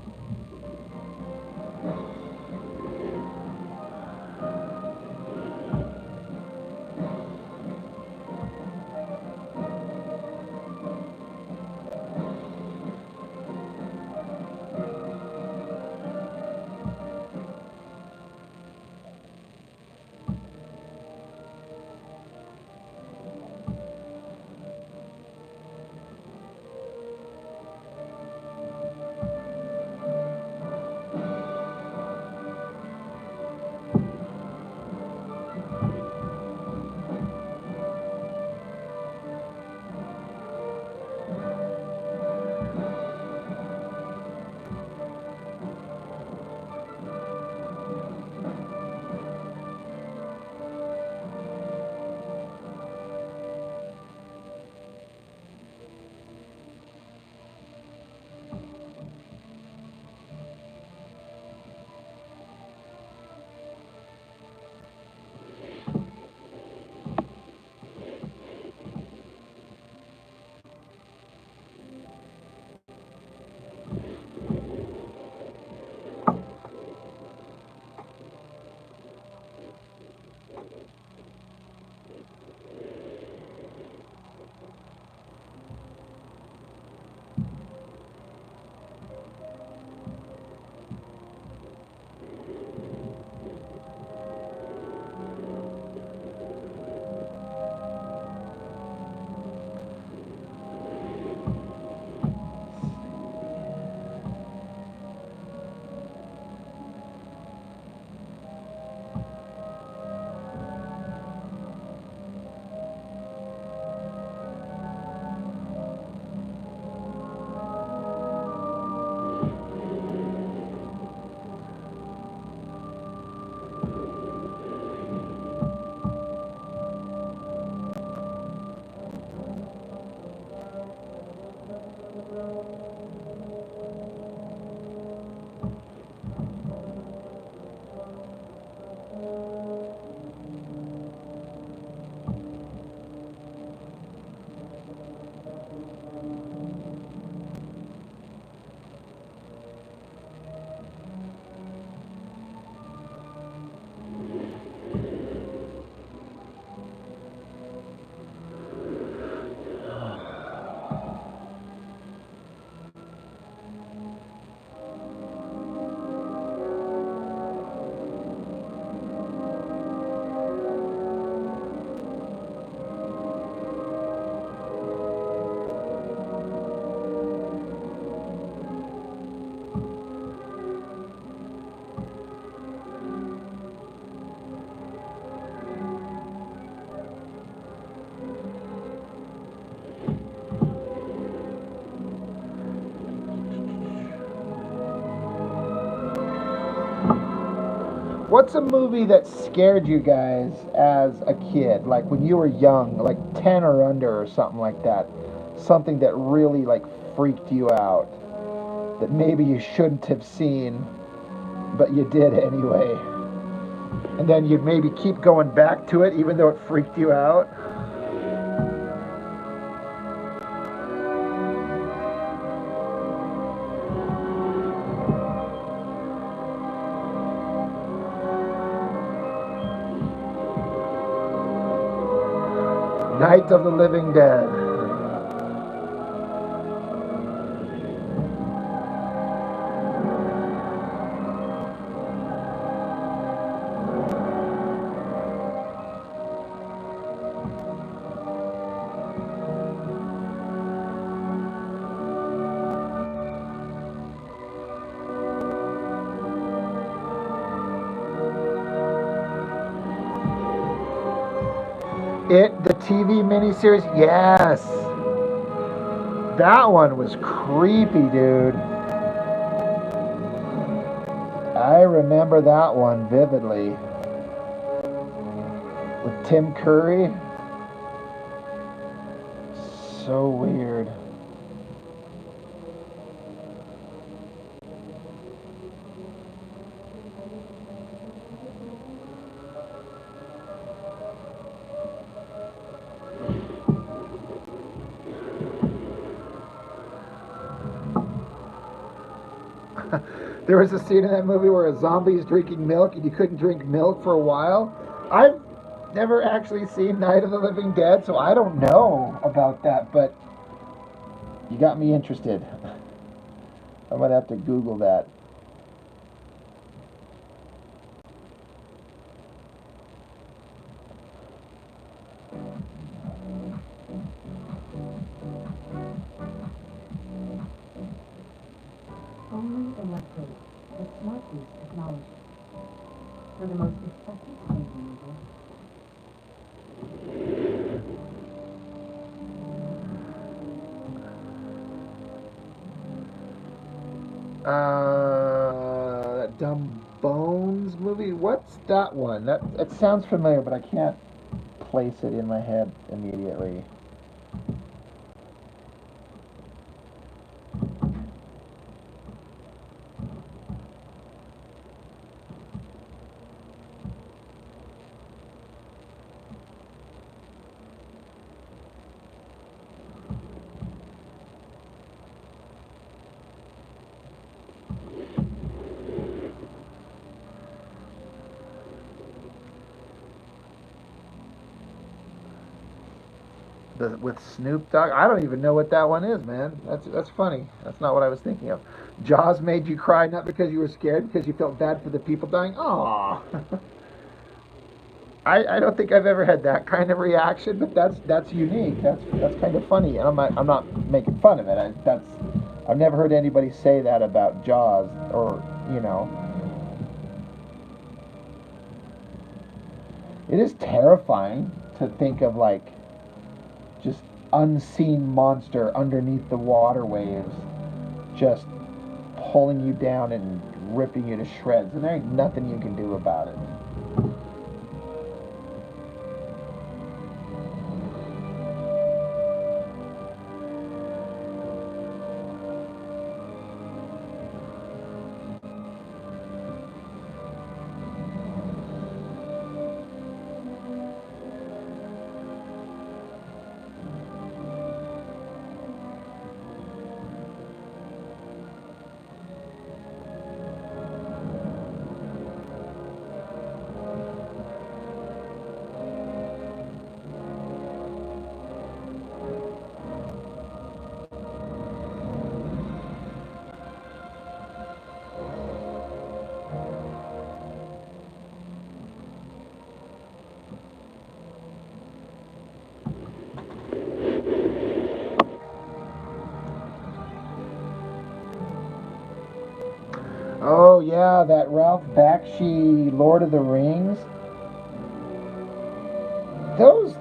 What's a movie that scared you guys as a kid? Like when you were young, like 10 or under or something like that. Something that really like freaked you out. That maybe you shouldn't have seen, but you did anyway. And then you'd maybe keep going back to it even though it freaked you out. Night of the Living Dead. It, the TV miniseries, yes. That one was creepy, dude. I remember that one vividly. With Tim Curry. So weird. There was a scene in that movie where a zombie is drinking milk and you couldn't drink milk for a while. I've never actually seen Night of the Living Dead, so I don't know about that, but you got me interested. I'm going to have to Google that. Only electric, the smart use technology. For the most effective pain removal. That Dumb Bones movie. What's that one? That it sounds familiar, but I can't place it in my head immediately. With Snoop Dogg. I don't even know what that one is, man. That's funny. That's not what I was thinking of. Jaws made you cry not because you were scared, because you felt bad for the people dying. Aww. I don't think I've ever had that kind of reaction, but that's unique. That's kind of funny, and I'm not making fun of it. I've never heard anybody say that about Jaws, or you know. It is terrifying to think of like just unseen monster underneath the water waves just pulling you down and ripping you to shreds, and there ain't nothing you can do about it. Oh yeah, that Ralph Bakshi Lord of the Rings. Those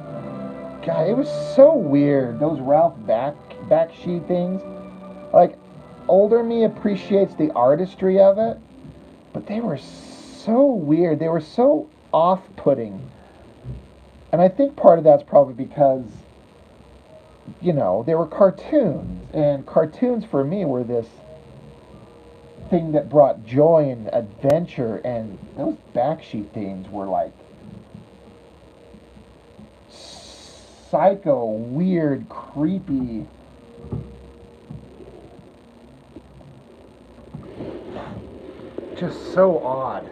God, it was so weird. Those Bakshi things. Like older me appreciates the artistry of it, but they were so weird. They were so off-putting. And I think part of that's probably because, they were cartoons. And cartoons for me were this thing that brought joy and adventure. And those backsheet themes were like psycho, weird, creepy. Just so odd.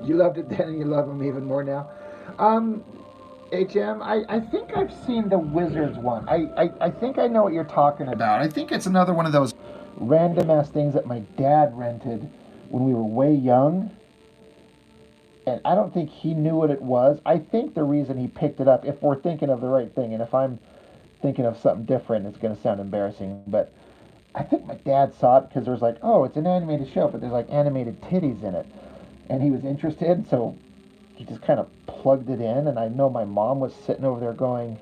You loved it then and you love them even more now. Um, HM, I think I've seen the Wizards one. I think I know what you're talking about. I think it's another one of those random ass things that my dad rented when we were way young. And I don't think he knew what it was. I think the reason he picked it up, if we're thinking of the right thing, and if I'm thinking of something different, it's going to sound embarrassing, but I think my dad saw it because there's like, oh, it's an animated show, but there's like animated titties in it. And he was interested, so he just kind of plugged it in. And I know my mom was sitting over there going,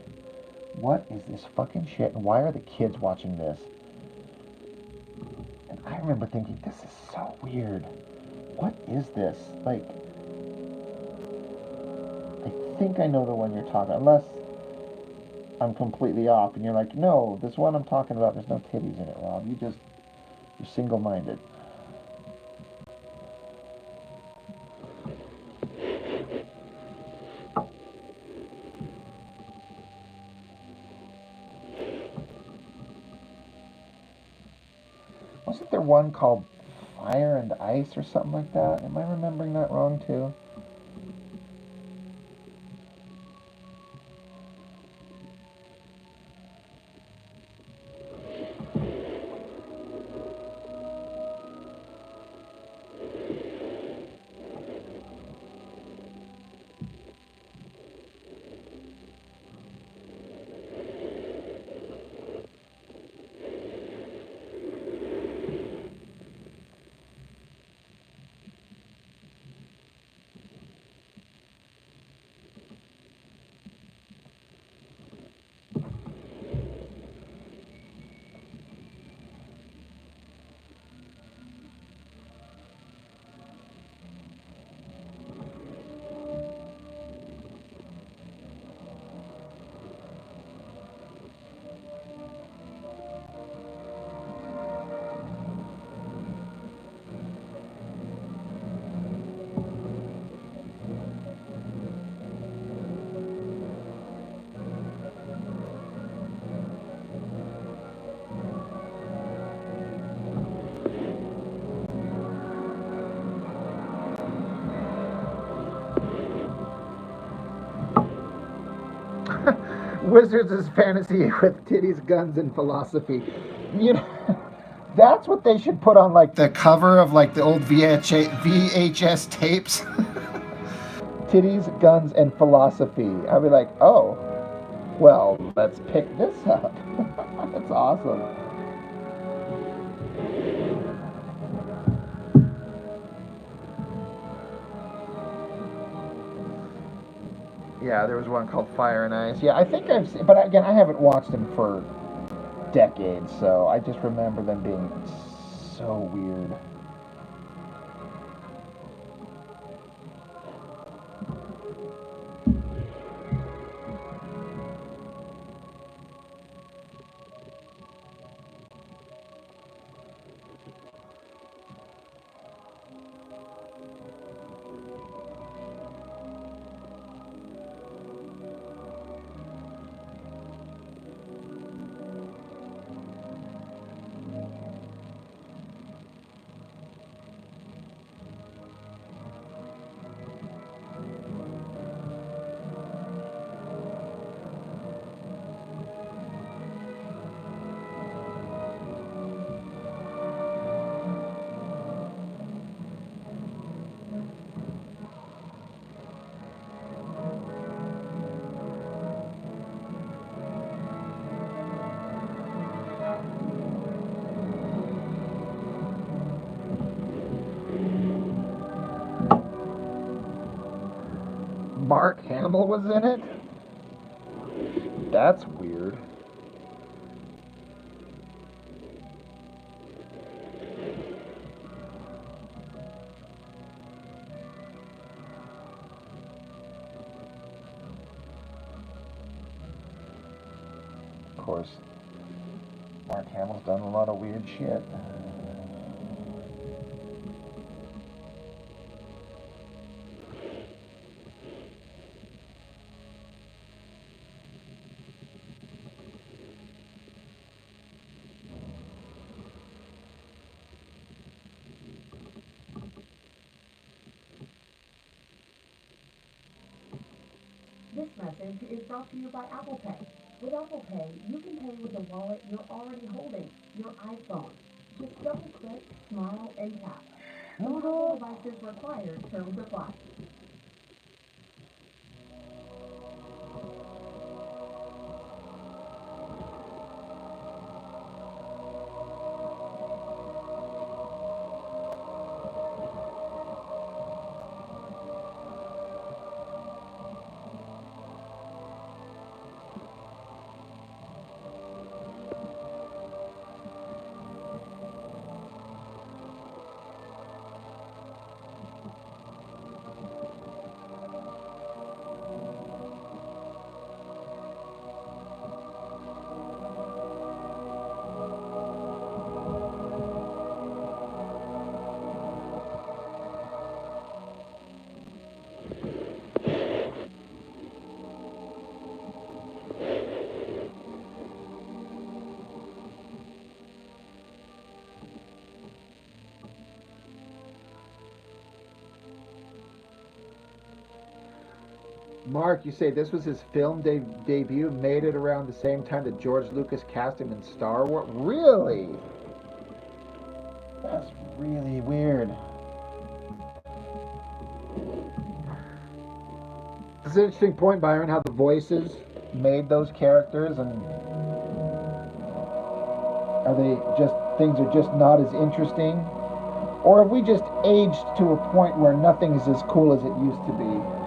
what is this fucking shit? And why are the kids watching this? And I remember thinking, this is so weird. What is this? Like, I think I know the one you're talking about, unless I'm completely off. And you're like, no, this one I'm talking about, there's no titties in it, Rob. You're single-minded. Wasn't there one called Fire and Ice or something like that? Am I remembering that wrong too? Wizards is fantasy with titties, guns, and philosophy. You know, that's what they should put on like the cover of like the old VHS tapes. Titties, guns, and philosophy. I'd be like, oh, well, let's pick this up. That's awesome. Yeah, there was one called Fire and Ice. Yeah, I think I've seen, but again, I haven't watched them for decades, so I just remember them being so weird. Mark Hamill was in it? That's weird. Of course, Mark Hamill's done a lot of weird shit. This message is brought to you by Apple Pay. With Apple Pay, you can pay with a wallet you're already holding, your iPhone. Just double-click, smile, and tap. No Apple devices required. Terms apply. Mark, you say this was his film debut, made it around the same time that George Lucas cast him in Star Wars? Really? That's really weird. It's an interesting point, Byron, how the voices made those characters, and are they just, things are just not as interesting? Or have we just aged to a point where nothing is as cool as it used to be?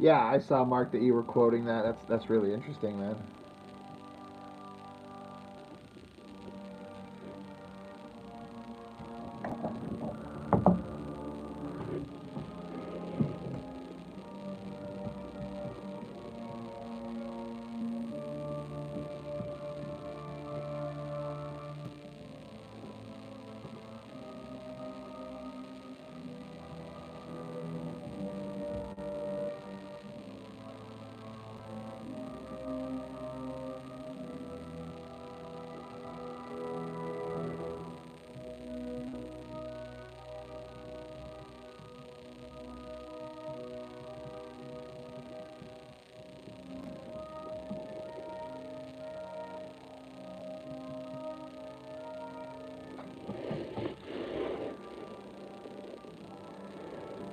Yeah, I saw, Mark, that you were quoting that. That's really interesting, man.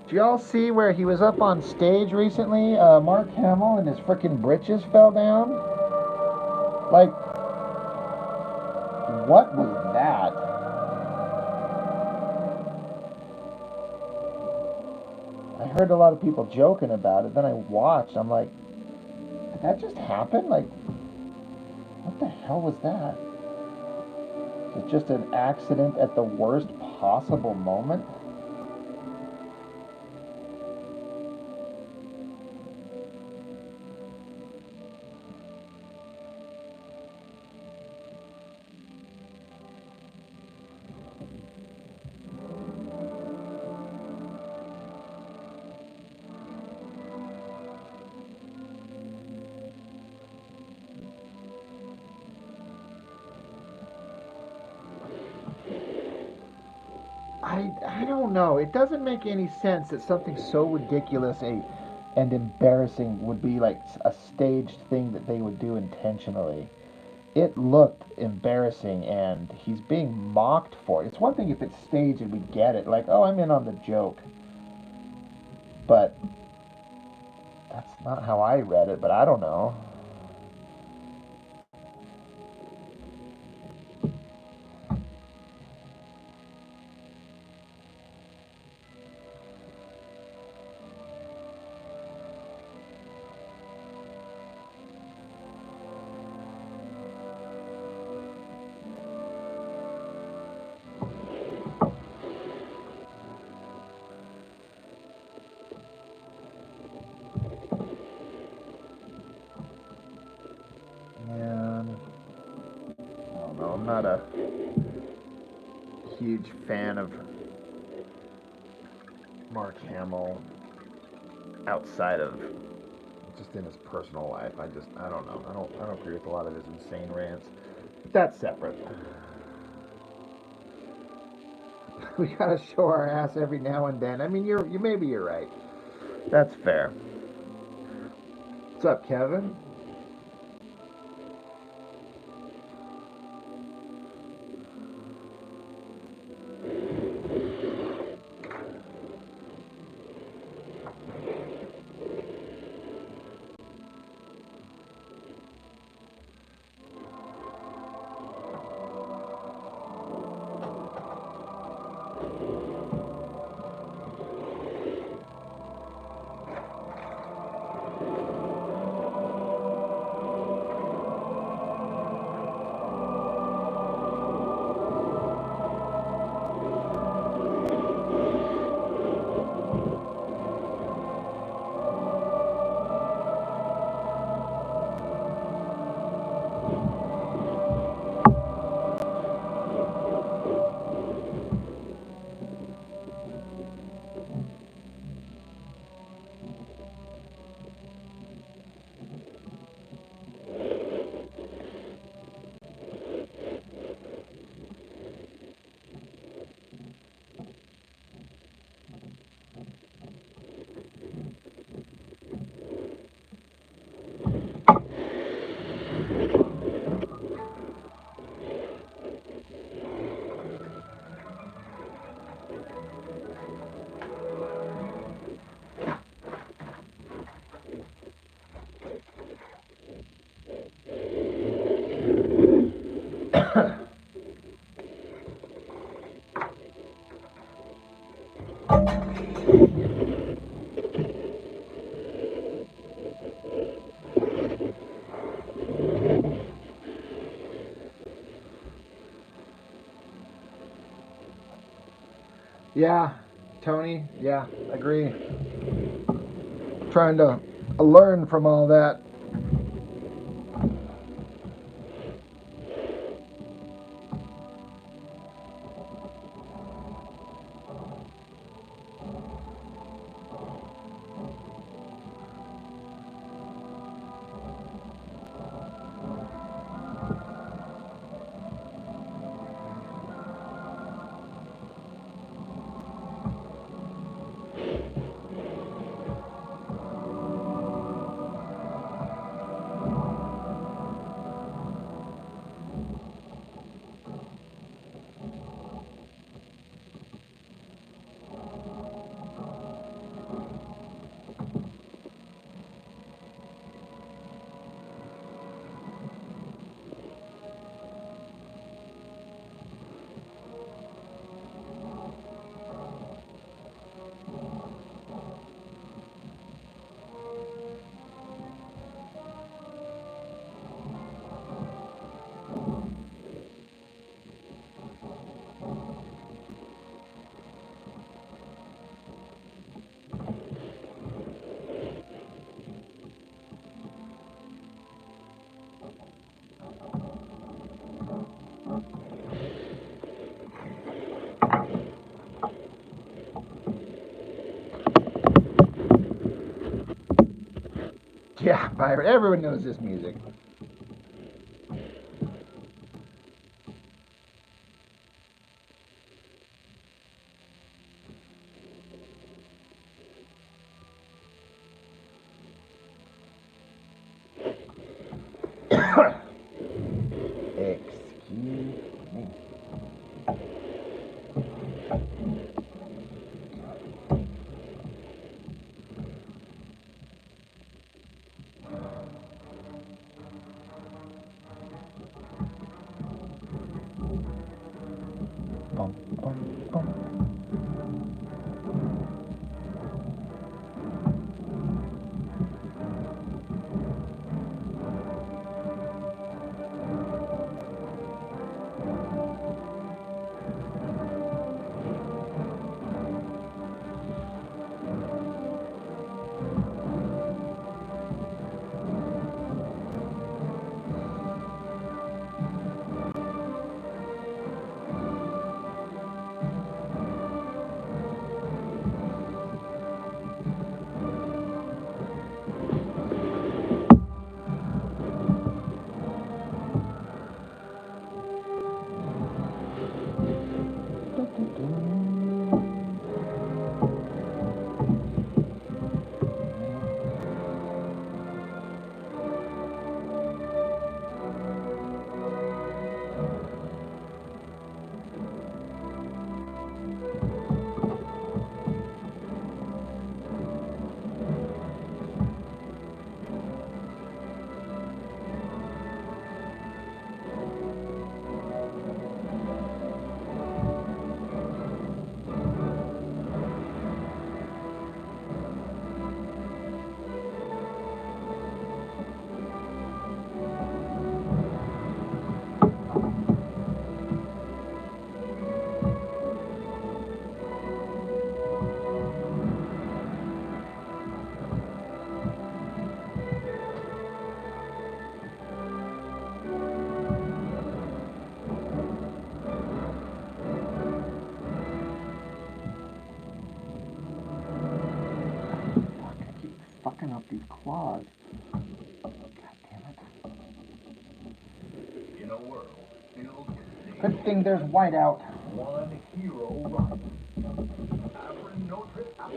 Did y'all see where he was up on stage recently, Mark Hamill, and his frickin' britches fell down? Like, what was that? I heard a lot of people joking about it, then I watched, I'm like, did that just happen? Like, what the hell was that? It's just an accident at the worst possible moment? I don't know. It doesn't make any sense that something so ridiculous and embarrassing would be like a staged thing that they would do intentionally. it looked embarrassing, and he's being mocked for it. It's one thing if it's staged and we get it, like, oh, I'm in on the joke. But that's not how I read it, but I don't know. And I don't know, I'm not a huge fan of Mark Hamill outside of just in his personal life. I don't know. I don't agree with a lot of his insane rants. But that's separate. We gotta show our ass every now and then. I mean, you maybe you're right. That's fair. What's up, Kevin? Yeah, Tony. Yeah, agree. Trying to learn from all that. Yeah, Byron. Everyone knows this music. bum, bum, bum. Fucking up these claws. God damn it. In a world filled with Good thing there's whiteout. one hero rival. Afrin no trip out.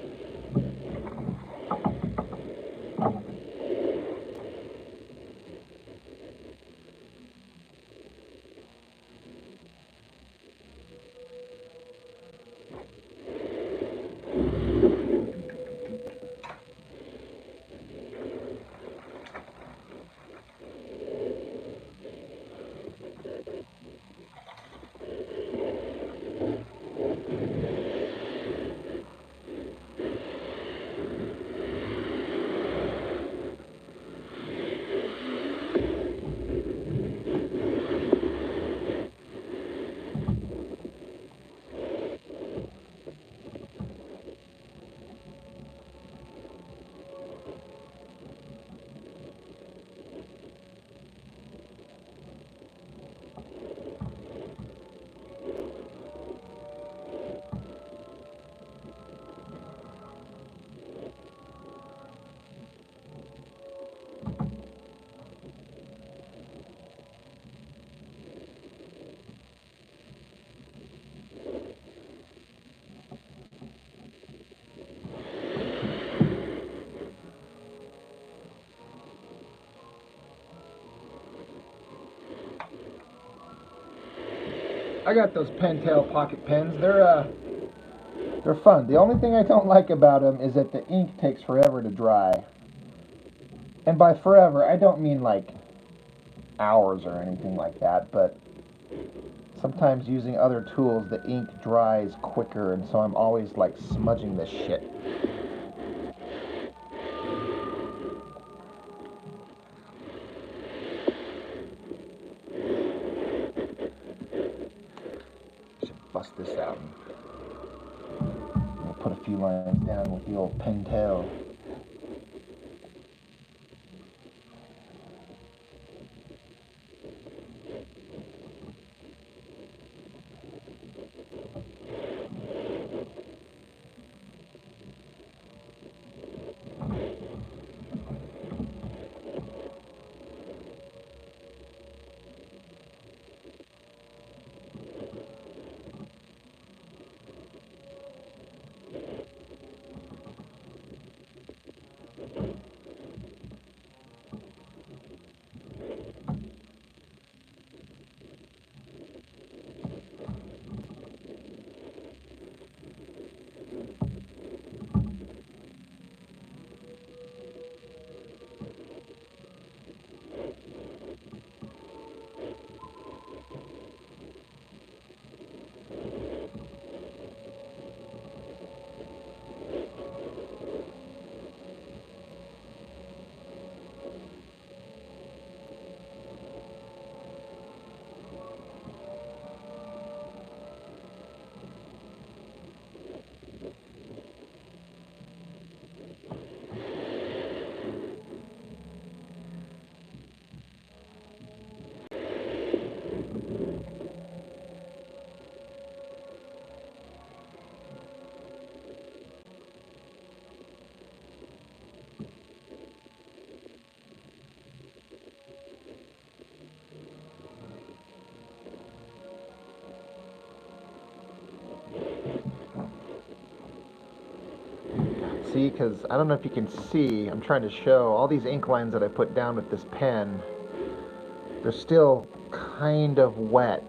I got those Pentel pocket pens. They're fun. The only thing I don't like about them is that the ink takes forever to dry. And by forever, I don't mean like hours or anything like that, but sometimes using other tools, the ink dries quicker, and so I'm always like smudging this shit. Should bust this out and put a few lines down with the old Pentel. see, because I don't know if you can see, I'm trying to show all these ink lines that I put down with this pen. They're still kind of wet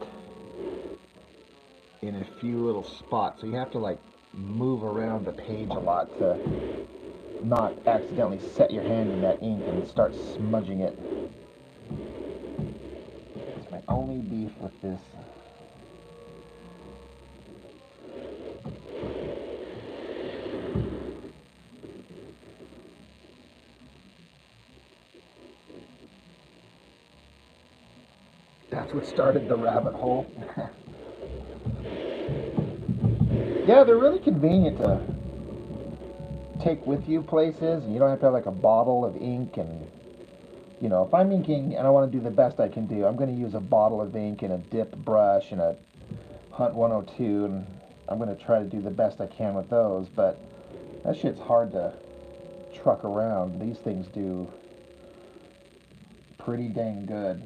in a few little spots, so you have to like move around the page a lot to not accidentally set your hand in that ink and start smudging it. That's my only beef with this. That's what started the rabbit hole. Yeah, they're really convenient to take with you places, and you don't have to have like a bottle of ink. And you know, if I'm inking and I want to do the best I can do, I'm going to use a bottle of ink and a dip brush and a Hunt 102, and I'm going to try to do the best I can with those. But that shit's hard to truck around. These things do pretty dang good.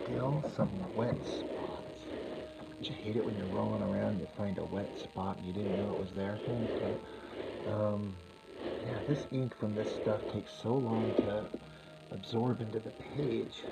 Still some wet spots. Don't you hate it when you're rolling around and you find a wet spot and you didn't know it was there? Okay. Yeah, this ink from this stuff takes so long to absorb into the page.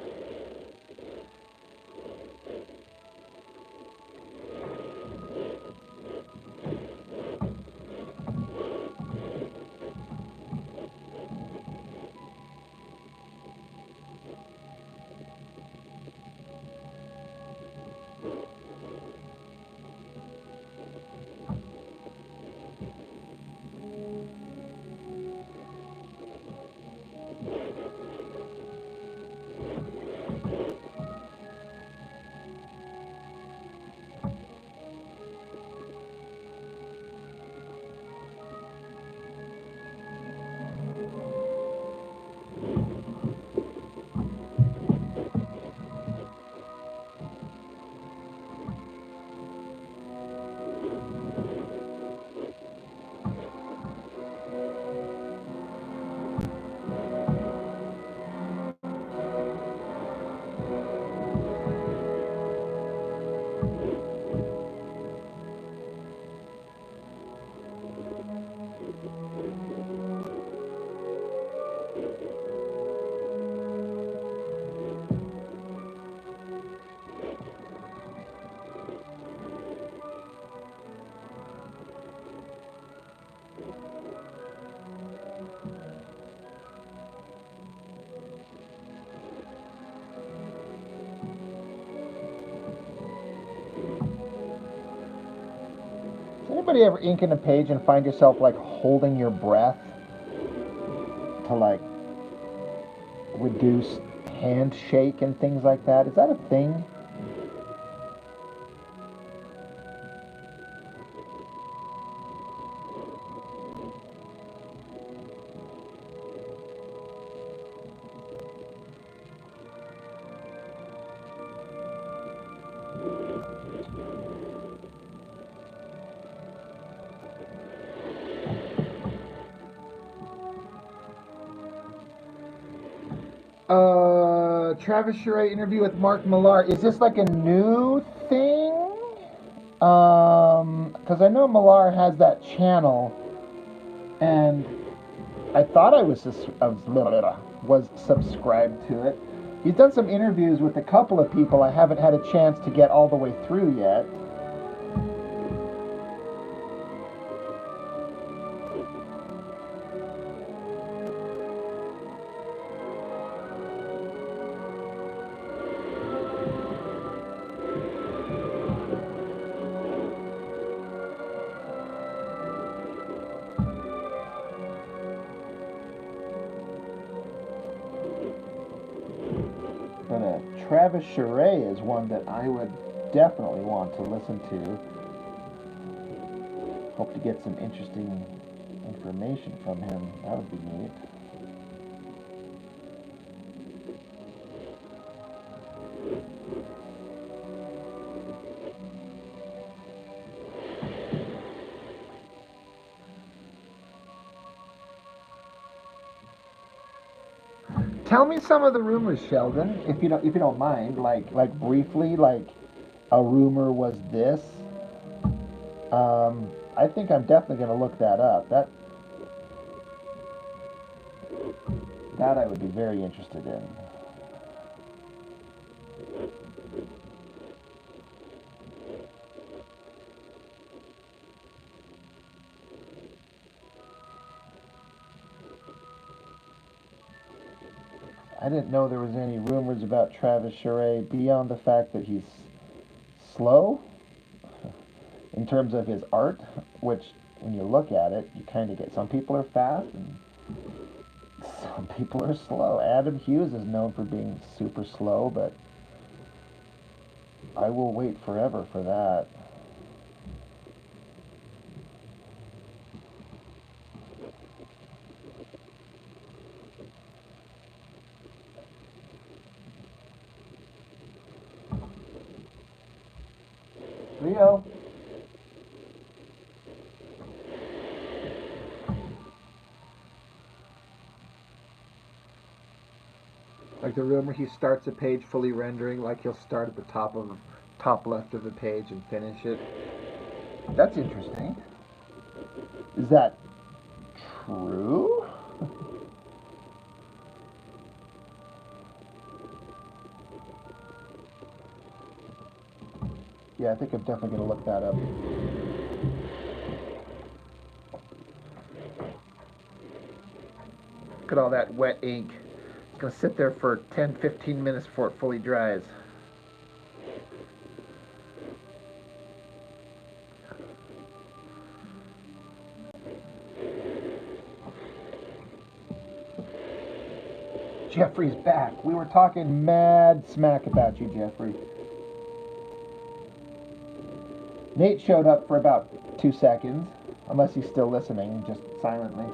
Does anybody ever ink in a page and find yourself like holding your breath to like reduce handshake and things like that? Is that a thing? Travis Charest interview with Mark Millar. Is this like a new thing? Because I know Millar has that channel, and I thought I was subscribed to it. He's done some interviews with a couple of people I haven't had a chance to get all the way through yet. But Travis Charest is one that I would definitely want to listen to. Hope to get some interesting information from him. That would be neat. Tell me some of the rumors, Sheldon, if you don't mind, like briefly, like a rumor was this. I think I'm definitely going to look that up. That I would be very interested in. I didn't know there was any rumors about Travis Charest beyond the fact that he's slow in terms of his art, which when you look at it, you kind of get some people are fast and some people are slow. Adam Hughes is known for being super slow, but I will wait forever for that. Leo. Like the rumor, he starts a page fully rendering, like he'll start at the top left of the page and finish it. That's interesting. Is that true? Yeah, I think I'm definitely going to look that up. Look at all that wet ink. It's going to sit there for 10-15 minutes before it fully dries. Jeffrey's back. We were talking mad smack about you, Jeffrey. Nate showed up for about 2 seconds, unless he's still listening, just silently.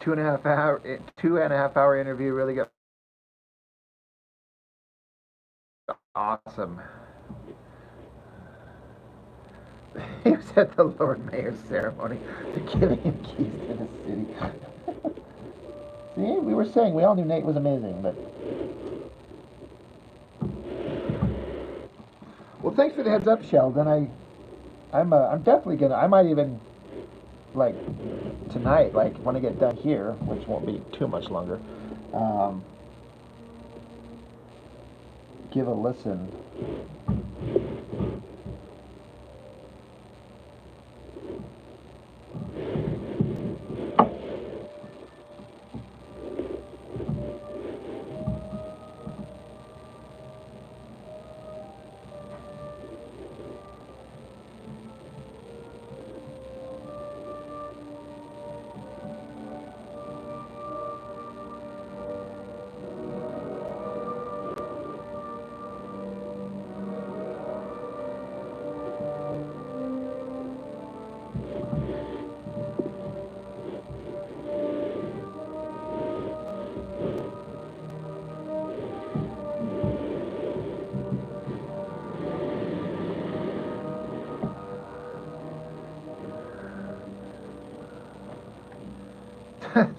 2.5 hour interview really got awesome. He was at the Lord Mayor's ceremony to giving him keys to the city. See, we were saying we all knew Nate was amazing, but well, thanks for the heads up, Sheldon. I'm definitely gonna. I might even like tonight, like when I get done here, which won't be too much longer. Give a listen.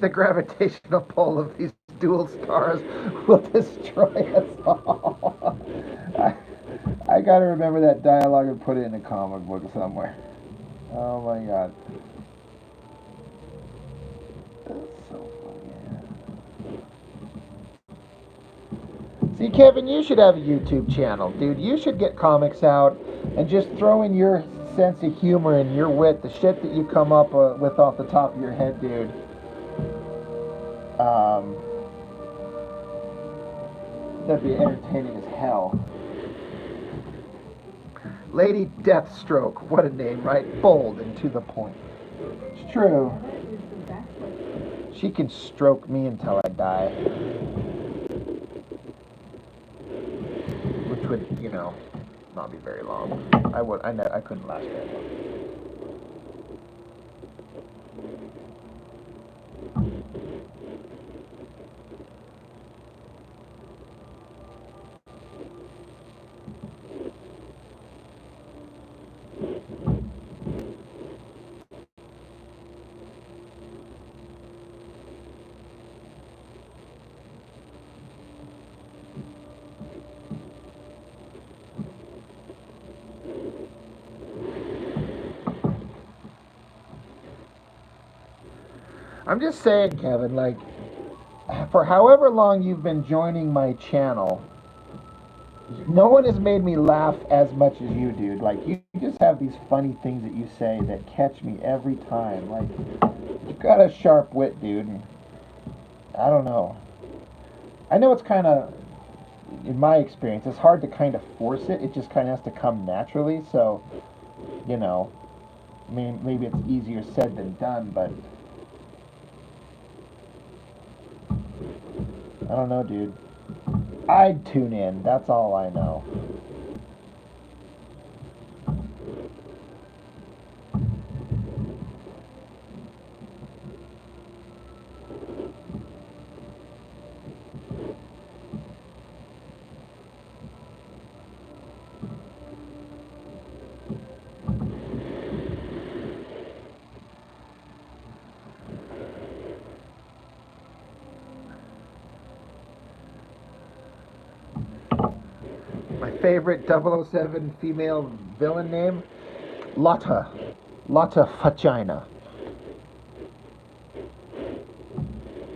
The gravitational pull of these dual stars will destroy us all. I gotta remember that dialogue and put it in a comic book somewhere. Oh my god. That's so funny. See, Kevin, you should have a YouTube channel, dude. You should get comics out and just throw in your sense of humor and your wit, the shit that you come up with off the top of your head, dude. That'd be entertaining as hell. Lady Deathstroke, what a name, right? Bold and to the point. It's true. She can stroke me until I die. Which would, not be very long. I couldn't last very long. I'm just saying, Kevin, like, for however long you've been joining my channel, no one has made me laugh as much as you, dude. Like, you just have these funny things that you say that catch me every time. Like, you've got a sharp wit, dude. And I don't know. I know it's kind of, in my experience, it's hard to kind of force it. It just kind of has to come naturally. So, I mean, maybe it's easier said than done, but I don't know, dude. I'd tune in. That's all I know. My favorite 007 female villain name? Lotta. Lotta Fagina.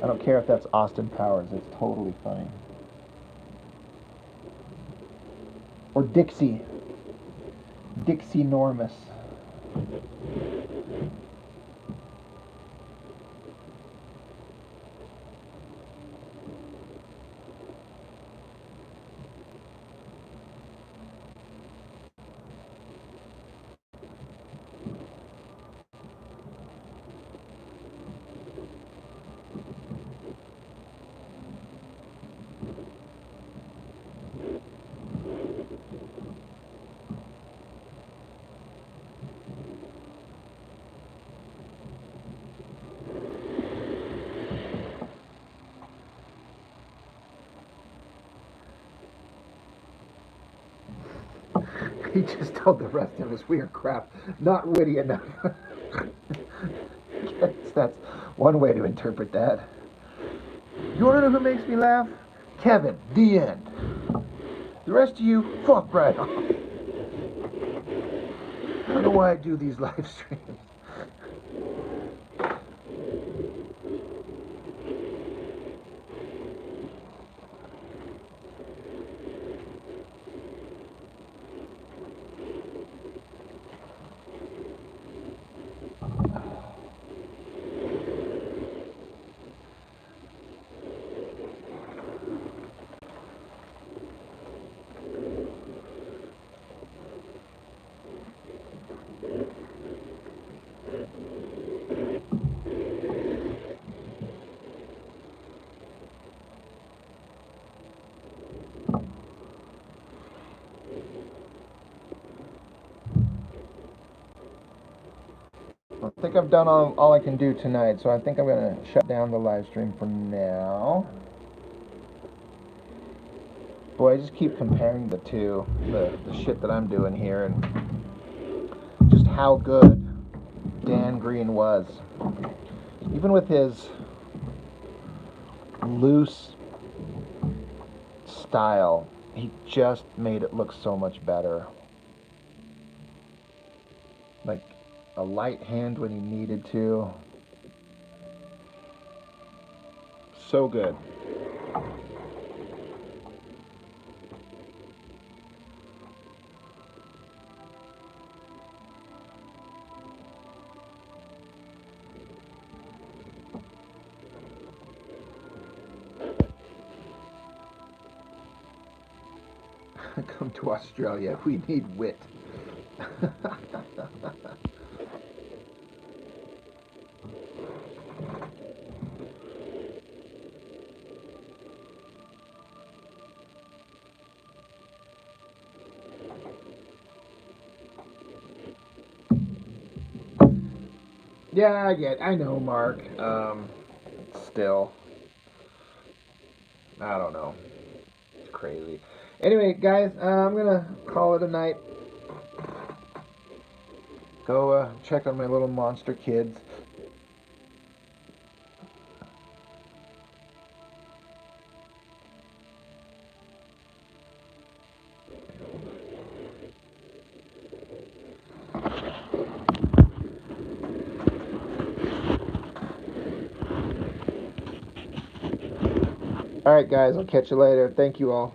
I don't care if that's Austin Powers. It's totally funny. Or Dixie. Dixie Normus. He just told the rest of us we are crap, not witty enough. Guess that's one way to interpret that. You want to know who makes me laugh? Kevin, the end. The rest of you, fuck right off. I don't know why I do these live streams. I think I've done all I can do tonight, so I think I'm going to shut down the live stream for now. Boy, I just keep comparing the two, the shit that I'm doing here, and just how good Dan Green was. Even with his loose style, he just made it look so much better. Like a light hand when he needed to. So good. Come to Australia. We need wit. Yeah, I know, Mark. Still, I don't know. It's crazy. Anyway, guys, I'm gonna call it a night. Go check on my little monster kids. All right, guys, I'll catch you later. Thank you all.